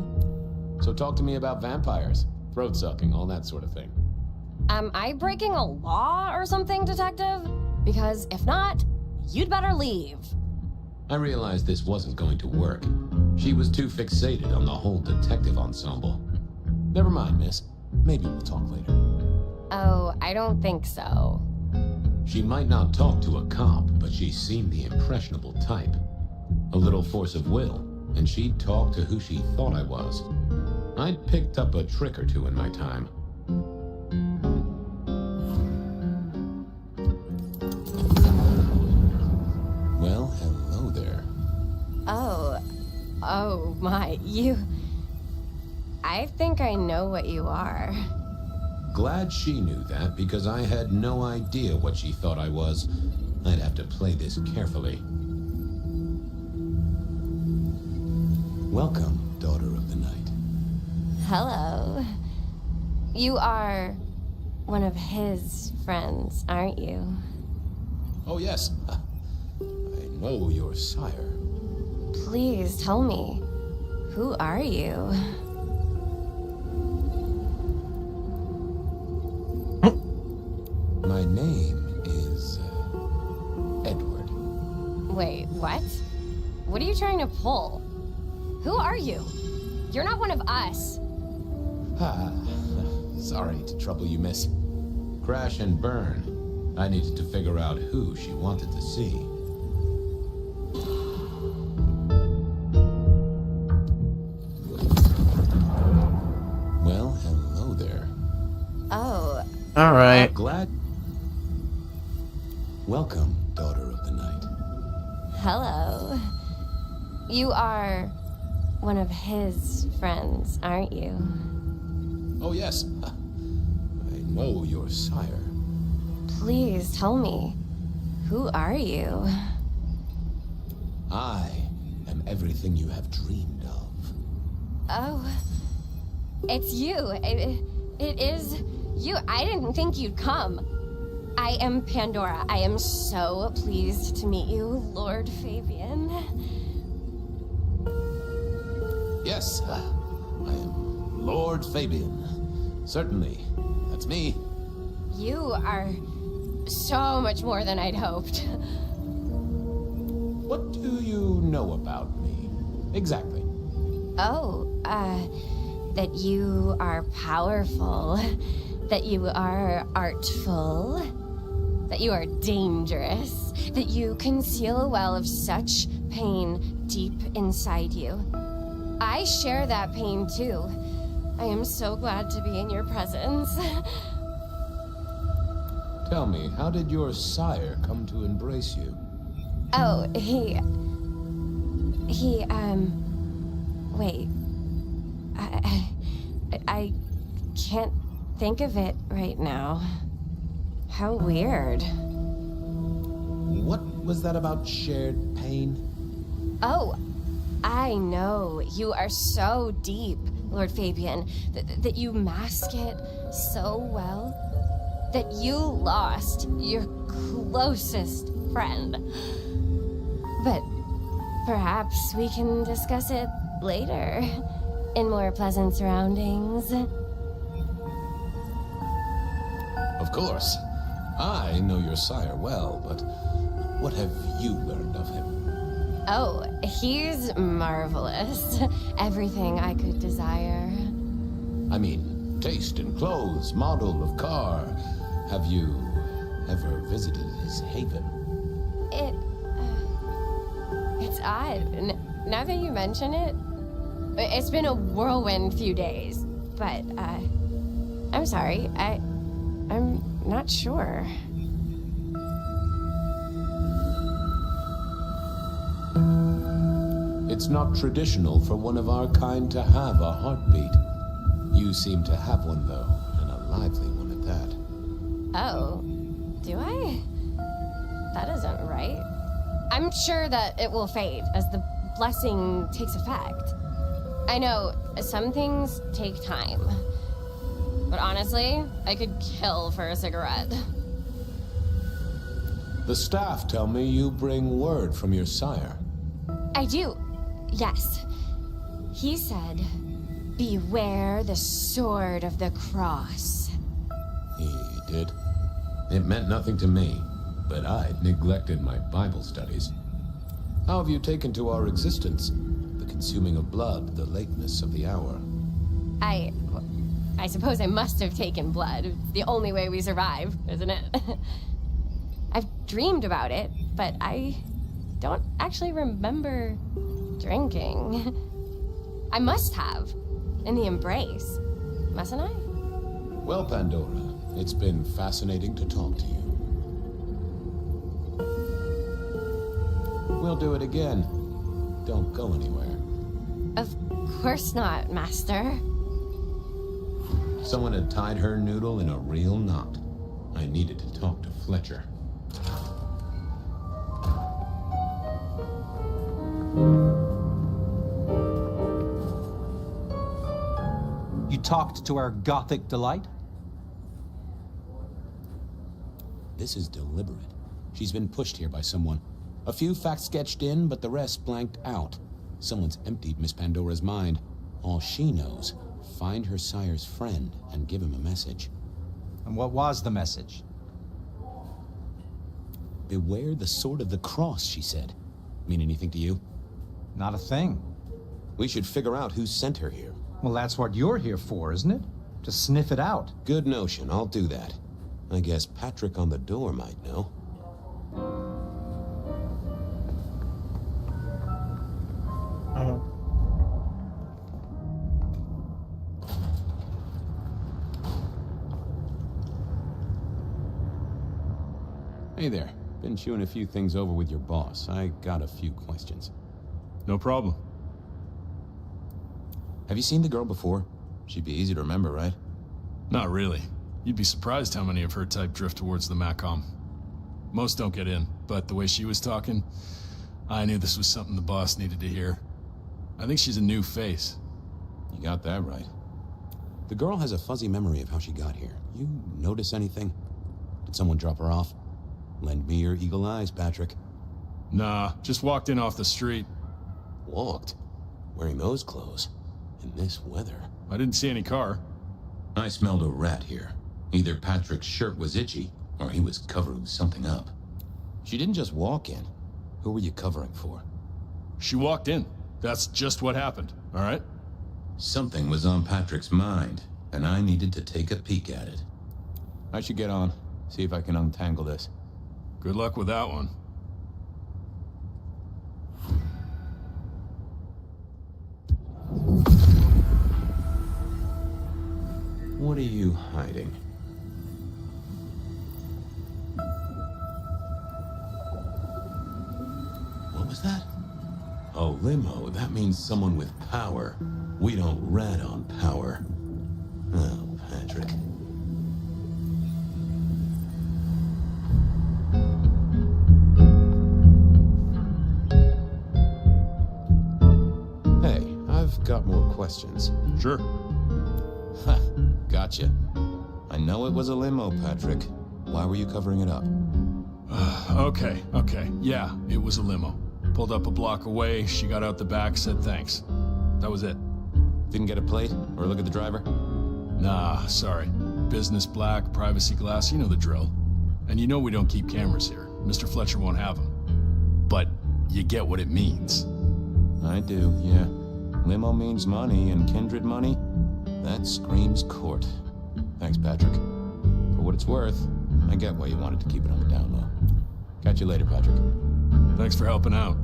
So talk to me about vampires, throat sucking, all that sort of thing. Am I breaking a law or something, detective? Because if not, you'd better leave. I realized this wasn't going to work. She was too fixated on the whole detective ensemble. Never mind, miss. Maybe we'll talk later. Oh, I don't think so. She might not talk to a cop, but she seemed the impressionable type. A little force of will, and she'd talk to who she thought I was. I'd picked up a trick or two in my time. Well, hello there. Oh my, you... I think I know what you are. Glad she knew that, because I had no idea what she thought I was. I'd have to play this carefully. Welcome, daughter of the night. Hello. You are one of his friends, aren't you? Oh, yes. I know your sire. Please tell me, who are you? My name is Edward. Wait, what? What are you trying to pull? Who are you? You're not one of us. Sorry to trouble you, miss. Crash and burn. I needed to figure out who she wanted to see. Well, hello there. Oh. All right. Glad. Welcome, daughter of the night. Hello. You are one of his friends, aren't you? Oh, yes. I know your sire. Please tell me, who are you? I am everything you have dreamed of. Oh, it's you. It is you. I didn't think you'd come. I am Pandora. I am so pleased to meet you, Lord Fabian. Yes, I am Lord Fabian. Certainly, that's me. You are so much more than I'd hoped. What do you know about me? Exactly. Oh, that you are powerful, that you are artful, that you are dangerous, that you conceal a well of such pain deep inside you. I share that pain too. I am so glad to be in your presence. Tell me, how did your sire come to embrace you? Oh, wait. I can't think of it right now. How weird. What was that about shared pain? Oh, I know. You are so deep, Lord Fabian, that you mask it so well. That you lost your closest friend. But perhaps we can discuss it later, in more pleasant surroundings. Of course. I know your sire well, but what have you learned of him? Oh, he's marvelous. Everything I could desire. I mean, taste in clothes, model of car. Have you ever visited his haven? It's odd. Now that you mention it, it's been a whirlwind few days. But, I'm sorry. I'm not sure. It's not traditional for one of our kind to have a heartbeat. You seem to have one, though, and a lively one at that. Oh, do I? That isn't right. I'm sure that it will fade as the blessing takes effect. I know, some things take time. But honestly, I could kill for a cigarette. The staff tell me you bring word from your sire. I do, yes. He said, beware the sword of the cross. He did. It meant nothing to me, but I'd neglected my Bible studies. How have you taken to our existence? The consuming of blood, the lateness of the hour. I suppose I must have taken blood. It's the only way we survive, isn't it? I've dreamed about it, but I don't actually remember drinking. I must have. In the embrace. Mustn't I? Well, Pandora, it's been fascinating to talk to you. We'll do it again. Don't go anywhere. Of course not, Master. Someone had tied her noodle in a real knot. I needed to talk to Fletcher. You talked to our Gothic delight? This is deliberate. She's been pushed here by someone. A few facts sketched in, but the rest blanked out. Someone's emptied Miss Pandora's mind. All she knows, find her sire's friend and give him a message. And what was the message? Beware the sword of the cross, she said. Mean anything to you? Not a thing. We should figure out who sent her here. Well, that's what you're here for, isn't it? To sniff it out. Good notion, I'll do that. I guess Patrick on the door might know. Hey there. Been chewing a few things over with your boss. I got a few questions. No problem. Have you seen the girl before? She'd be easy to remember, right? Not really. You'd be surprised how many of her type drift towards the Macom. Most don't get in, but the way she was talking, I knew this was something the boss needed to hear. I think she's a new face. You got that right. The girl has a fuzzy memory of how she got here. You notice anything? Did someone drop her off? Lend me your eagle eyes, Patrick. Nah, just walked in off the street. Walked? Wearing those clothes? In this weather? I didn't see any car. I smelled a rat here. Either Patrick's shirt was itchy, or he was covering something up. She didn't just walk in. Who were you covering for? She walked in. That's just what happened, all right? Something was on Patrick's mind, and I needed to take a peek at it. I should get on, see if I can untangle this. Good luck with that one. What are you hiding? What was that? A limo. That means someone with power. We don't rat on power. Oh, Patrick. Hey, I've got more questions. Sure. Ha, gotcha. I know it was a limo, Patrick. Why were you covering it up? Okay. Yeah, it was a limo. Pulled up a block away, she got out the back, said thanks. That was it. Didn't get a plate or look at the driver? Nah, sorry. Business black, privacy glass, you know the drill. And you know we don't keep cameras here. Mr. Fletcher won't have them. But you get what it means. I do, yeah. Limo means money, and kindred money? That screams court. Thanks, Patrick. For what it's worth, I get why you wanted to keep it on the down low. Catch you later, Patrick. Thanks for helping out.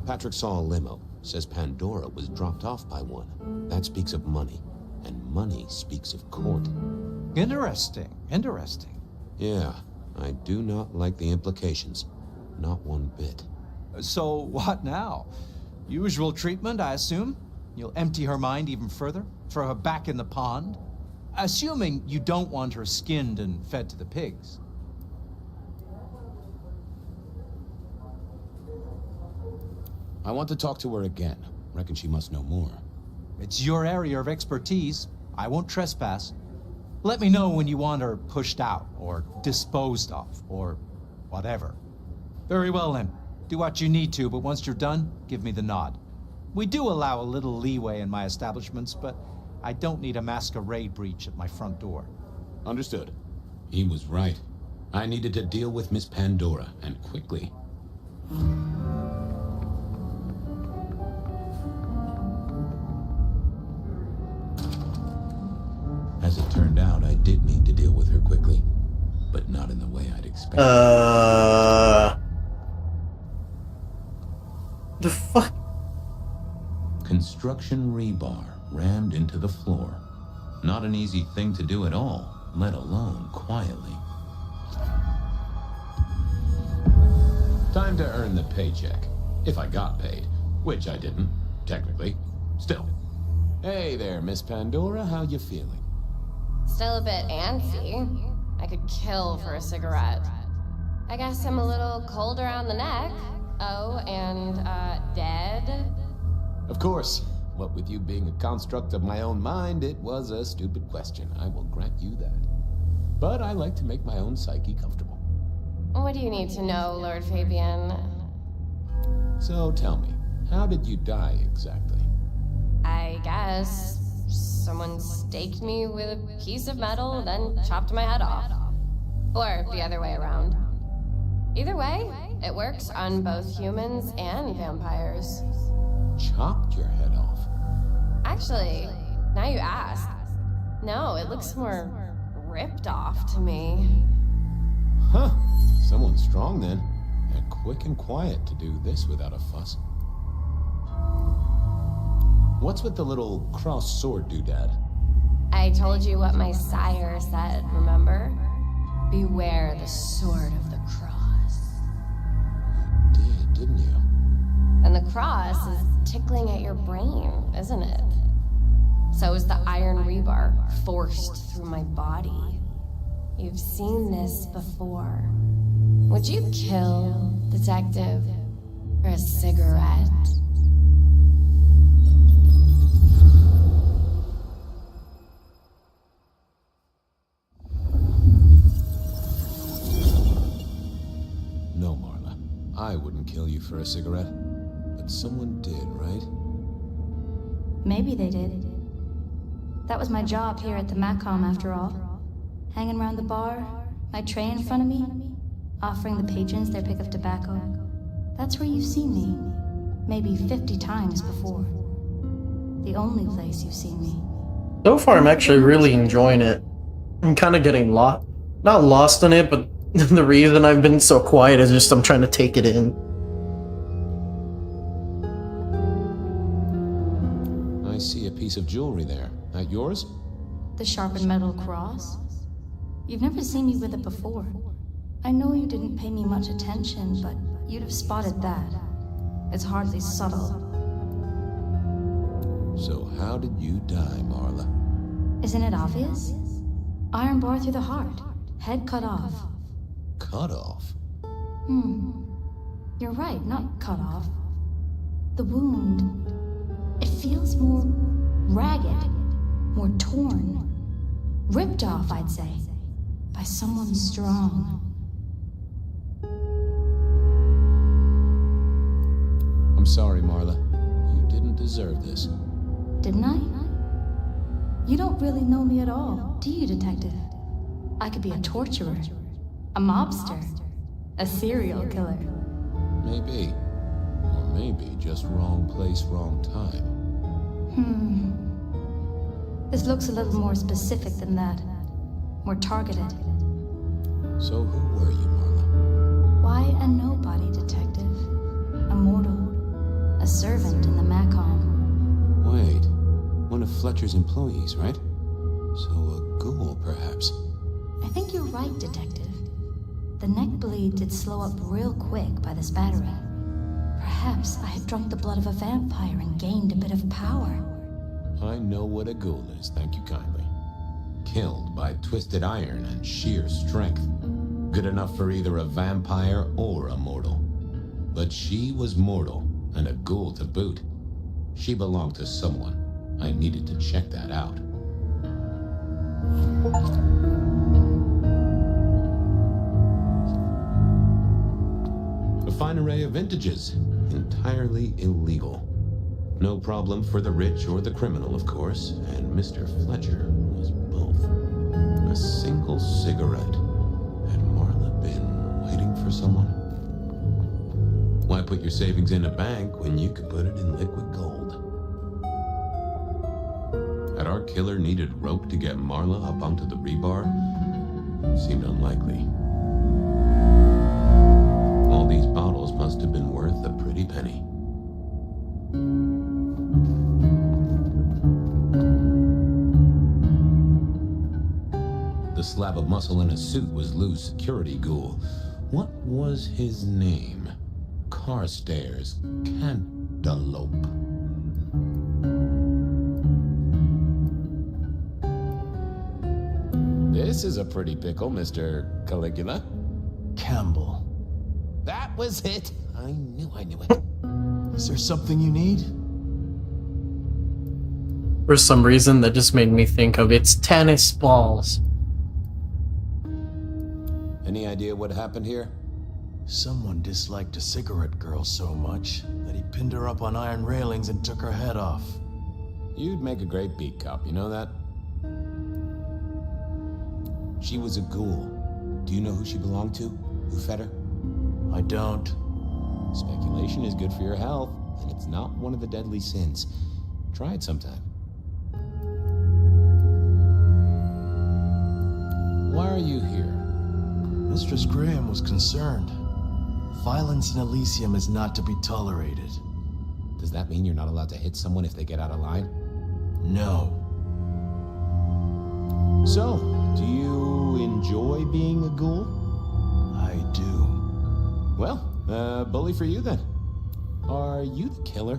Patrick saw a limo. Says Pandora was dropped off by one. That speaks of money. And money speaks of court. Interesting. Yeah, I do not like the implications. Not one bit. So, what now? Usual treatment, I assume? You'll empty her mind even further? Throw her back in the pond? Assuming you don't want her skinned and fed to the pigs. I want to talk to her again. Reckon she must know more. It's your area of expertise. I won't trespass. Let me know when you want her pushed out, or disposed of, or whatever. Very well then. Do what you need to, but once you're done, give me the nod. We do allow a little leeway in my establishments, but I don't need a masquerade breach at my front door. Understood. He was right. I needed to deal with Miss Pandora, and quickly. As it turned out, I did need to deal with her quickly, but not in the way I'd expected. The fuck? Construction rebar rammed into the floor. Not an easy thing to do at all, let alone quietly. Time to earn the paycheck. If I got paid, which I didn't, technically. Still. Hey there, Miss Pandora, how you feeling? Still a bit antsy. I could kill for a cigarette. I guess I'm a little cold around the neck. Oh, and, dead? Of course. What with you being a construct of my own mind, it was a stupid question. I will grant you that. But I like to make my own psyche comfortable. What do you need to know, Lord Fabian? So tell me, how did you die exactly? I guess someone staked me with a piece of metal, then chopped my head off. Or the other way around. Either way, it works on both humans and vampires. Chopped your head off? Actually, now you ask. No, it looks more ripped off to me. Huh. Someone strong then. And quick and quiet to do this without a fuss. What's with the little cross sword doodad? I told you what my sire said, remember? Beware the sword of the cross. Didn't you? And the cross is tickling at your brain, isn't it? So is the iron rebar forced through my body. You've seen this before. Would you kill, detective, for a cigarette? No, Marla. I wouldn't kill you for a cigarette. But someone did, right? Maybe they did. That was my job here at the Macom, after all. Hanging around the bar, my tray in front of me, offering the patrons their pick of tobacco. That's where you've seen me. Maybe 50 times before. The only place you've seen me. So far, I'm actually really enjoying it. I'm kind of getting lost. Not lost in it, but the reason I've been so quiet is just I'm trying to take it in. I see a piece of jewelry there. That yours? The sharpened metal cross? You've never seen me with it before. I know you didn't pay me much attention, but you'd have spotted that. It's hardly subtle. So how did you die, Marla? Isn't it obvious? Iron bar through the heart. Head cut off. Cut off? You're right, not cut off. The wound, it feels more ragged, more torn. Ripped off, I'd say, by someone strong. I'm sorry, Marla. You didn't deserve this. Didn't I? You don't really know me at all, do you, detective? I could be a torturer, a mobster, a serial killer. Maybe. Or maybe just wrong place, wrong time. This looks a little more specific than that. More targeted. So who were you, Marla? Why a nobody, detective? A mortal. A servant in the Macom. Wait. One of Fletcher's employees, right? So a ghoul, perhaps. I think you're right, detective. The neck bleed did slow up real quick by this battering. Perhaps I had drunk the blood of a vampire and gained a bit of power. I know what a ghoul is, thank you kindly. Killed by twisted iron and sheer strength. Good enough for either a vampire or a mortal. But she was mortal, and a ghoul to boot. She belonged to someone. I needed to check that out. A fine array of vintages. Entirely illegal. No problem for the rich or the criminal, of course, and Mr. Fletcher was both. A single cigarette. Had Marla been waiting for someone? Why put your savings in a bank when you could put it in liquid gold? Had our killer needed rope to get Marla up onto the rebar? Seemed unlikely. All these bottles must have been worth a pretty penny. The slab of muscle in his suit was Lou's security ghoul. What was his name? Carstairs Cantaloupe. This is a pretty pickle, Mr. Caligula. Campbell. That was it. I knew it. Is there something you need? For some reason, that just made me think of it's tennis balls. Any idea what happened here? Someone disliked a cigarette girl so much that he pinned her up on iron railings and took her head off. You'd make a great beat cop, you know that? She was a ghoul. Do you know who she belonged to? Who fed her? I don't. Speculation is good for your health, and it's not one of the deadly sins. Try it sometime. Why are you here? Mistress Graham was concerned. Violence in Elysium is not to be tolerated. Does that mean you're not allowed to hit someone if they get out of line? No. So, do you enjoy being a ghoul? I do. Well, bully for you then. Are you the killer?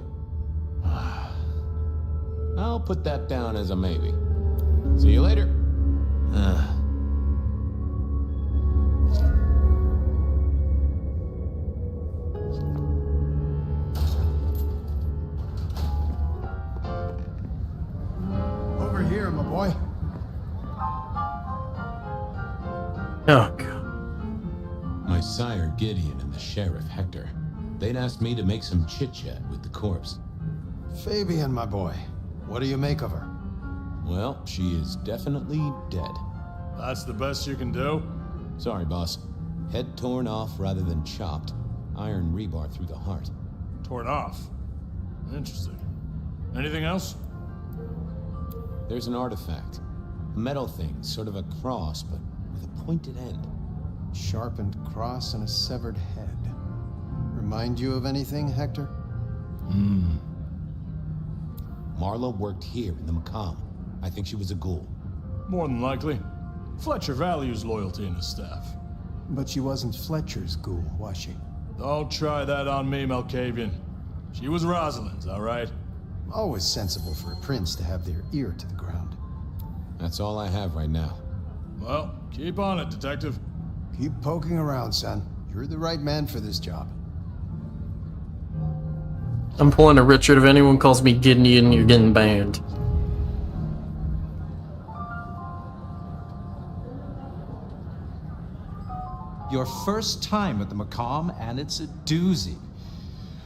I'll put that down as a maybe. See you later. Over here, my boy. Oh, God. My sire Gideon and the sheriff Hector. They'd asked me to make some chit-chat with the corpse. Fabian, my boy. What do you make of her? Well, she is definitely dead. That's the best you can do? Sorry, boss. Head torn off rather than chopped. Iron rebar through the heart. Torn off? Interesting. Anything else? There's an artifact. A metal thing, sort of a cross, but with a pointed end. Sharpened cross and a severed head. Remind you of anything, Hector? Marla worked here in the Macomb. I think she was a ghoul. More than likely. Fletcher values loyalty in his staff. But she wasn't Fletcher's ghoul, was she? Don't try that on me, Malkavian. She was Rosalind's, all right? Always sensible for a prince to have their ear to the ground. That's all I have right now. Well, keep on it, Detective. Keep poking around, son. You're the right man for this job. I'm pulling a Richard. If anyone calls me Gideon, you're getting banned. Your first time at the Macomb, and it's a doozy.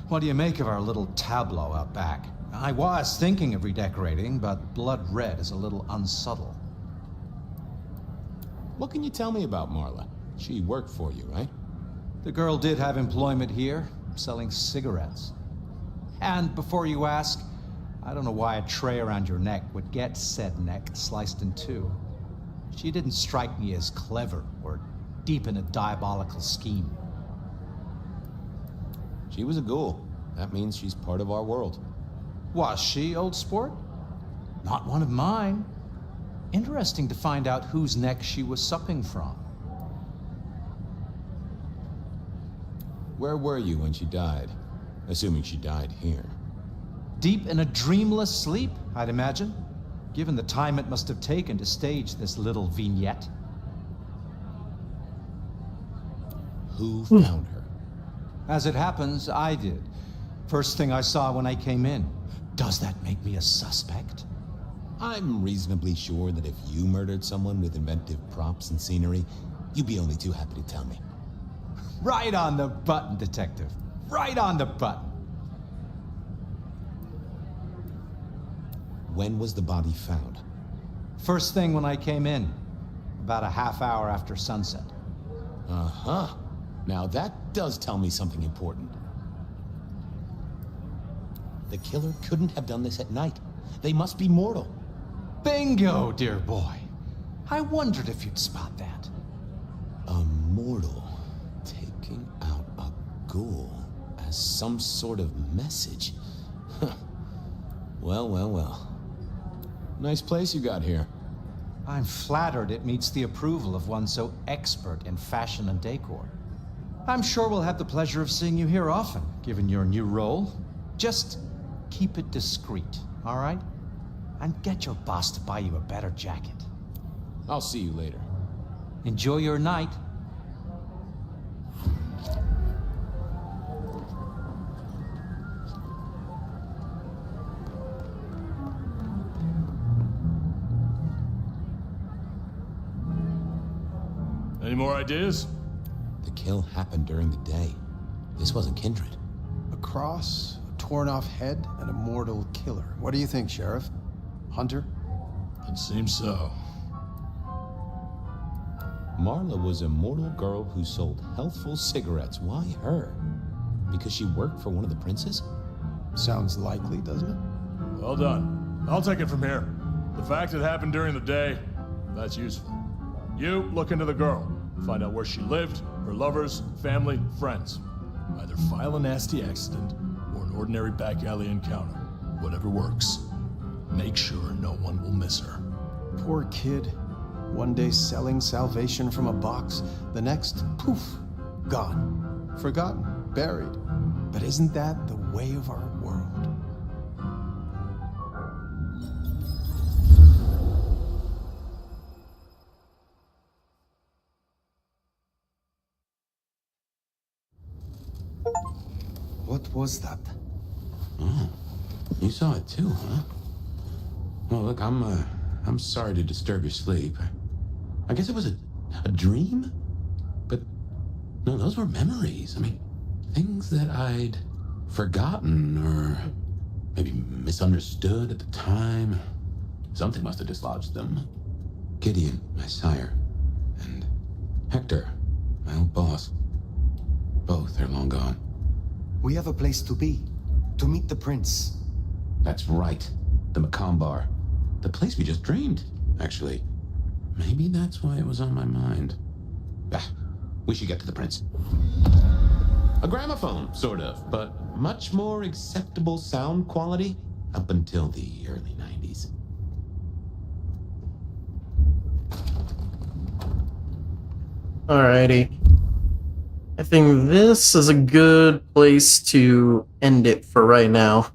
What do you make of our little tableau out back? I was thinking of redecorating, but blood red is a little unsubtle. What can you tell me about Marla? She worked for you, right? The girl did have employment here, selling cigarettes. And before you ask, I don't know why a tray around your neck would get said neck sliced in two. She didn't strike me as clever or deep in a diabolical scheme. She was a ghoul. That means she's part of our world. Was she, old sport? Not one of mine. Interesting to find out whose neck she was supping from. Where were you when she died? Assuming she died here. Deep in a dreamless sleep, I'd imagine, given the time it must have taken to stage this little vignette. Who found her? As it happens, I did. First thing I saw when I came in. Does that make me a suspect? I'm reasonably sure that if you murdered someone with inventive props and scenery, you'd be only too happy to tell me. Right on the button, Detective. Right on the button. When was the body found? First thing when I came in. About a half hour after sunset. Uh-huh. Now that does tell me something important. The killer couldn't have done this at night. They must be mortal. Bingo, dear boy. I wondered if you'd spot that. A mortal taking out a ghoul as some sort of message. Well, well, well. Nice place you got here. I'm flattered it meets the approval of one so expert in fashion and decor. I'm sure we'll have the pleasure of seeing you here often, given your new role. Just keep it discreet, all right? And get your boss to buy you a better jacket. I'll see you later. Enjoy your night. Any more ideas? The kill happened during the day. This wasn't kindred. A cross, a torn-off head, and a mortal killer. What do you think, Sheriff? Hunter? It seems so. Marla was a mortal girl who sold healthful cigarettes. Why her? Because she worked for one of the princes? Sounds likely, doesn't it? Well done. I'll take it from here. The fact it happened during the day, that's useful. You look into the girl. Find out where she lived, her lovers, family, friends. Either file a nasty accident or an ordinary back alley encounter. Whatever works. Make sure no one will miss her. Poor kid. One day selling salvation from a box, the next, poof, gone. Forgotten, buried. But isn't that the way of our world? What was that? Oh, you saw it too, huh? Well, look, I'm sorry to disturb your sleep. I guess it was a dream? But, no, those were memories. I mean, things that I'd forgotten or maybe misunderstood at the time. Something must have dislodged them. Gideon, my sire, and Hector, my old boss. Both are long gone. We have a place to be. To meet the prince. That's right. The Macombar. The place we just dreamed, actually. Maybe that's why it was on my mind. We should get to the prince. A gramophone, sort of, but much more acceptable sound quality up until the early 90s. Alrighty. I think this is a good place to end it for right now.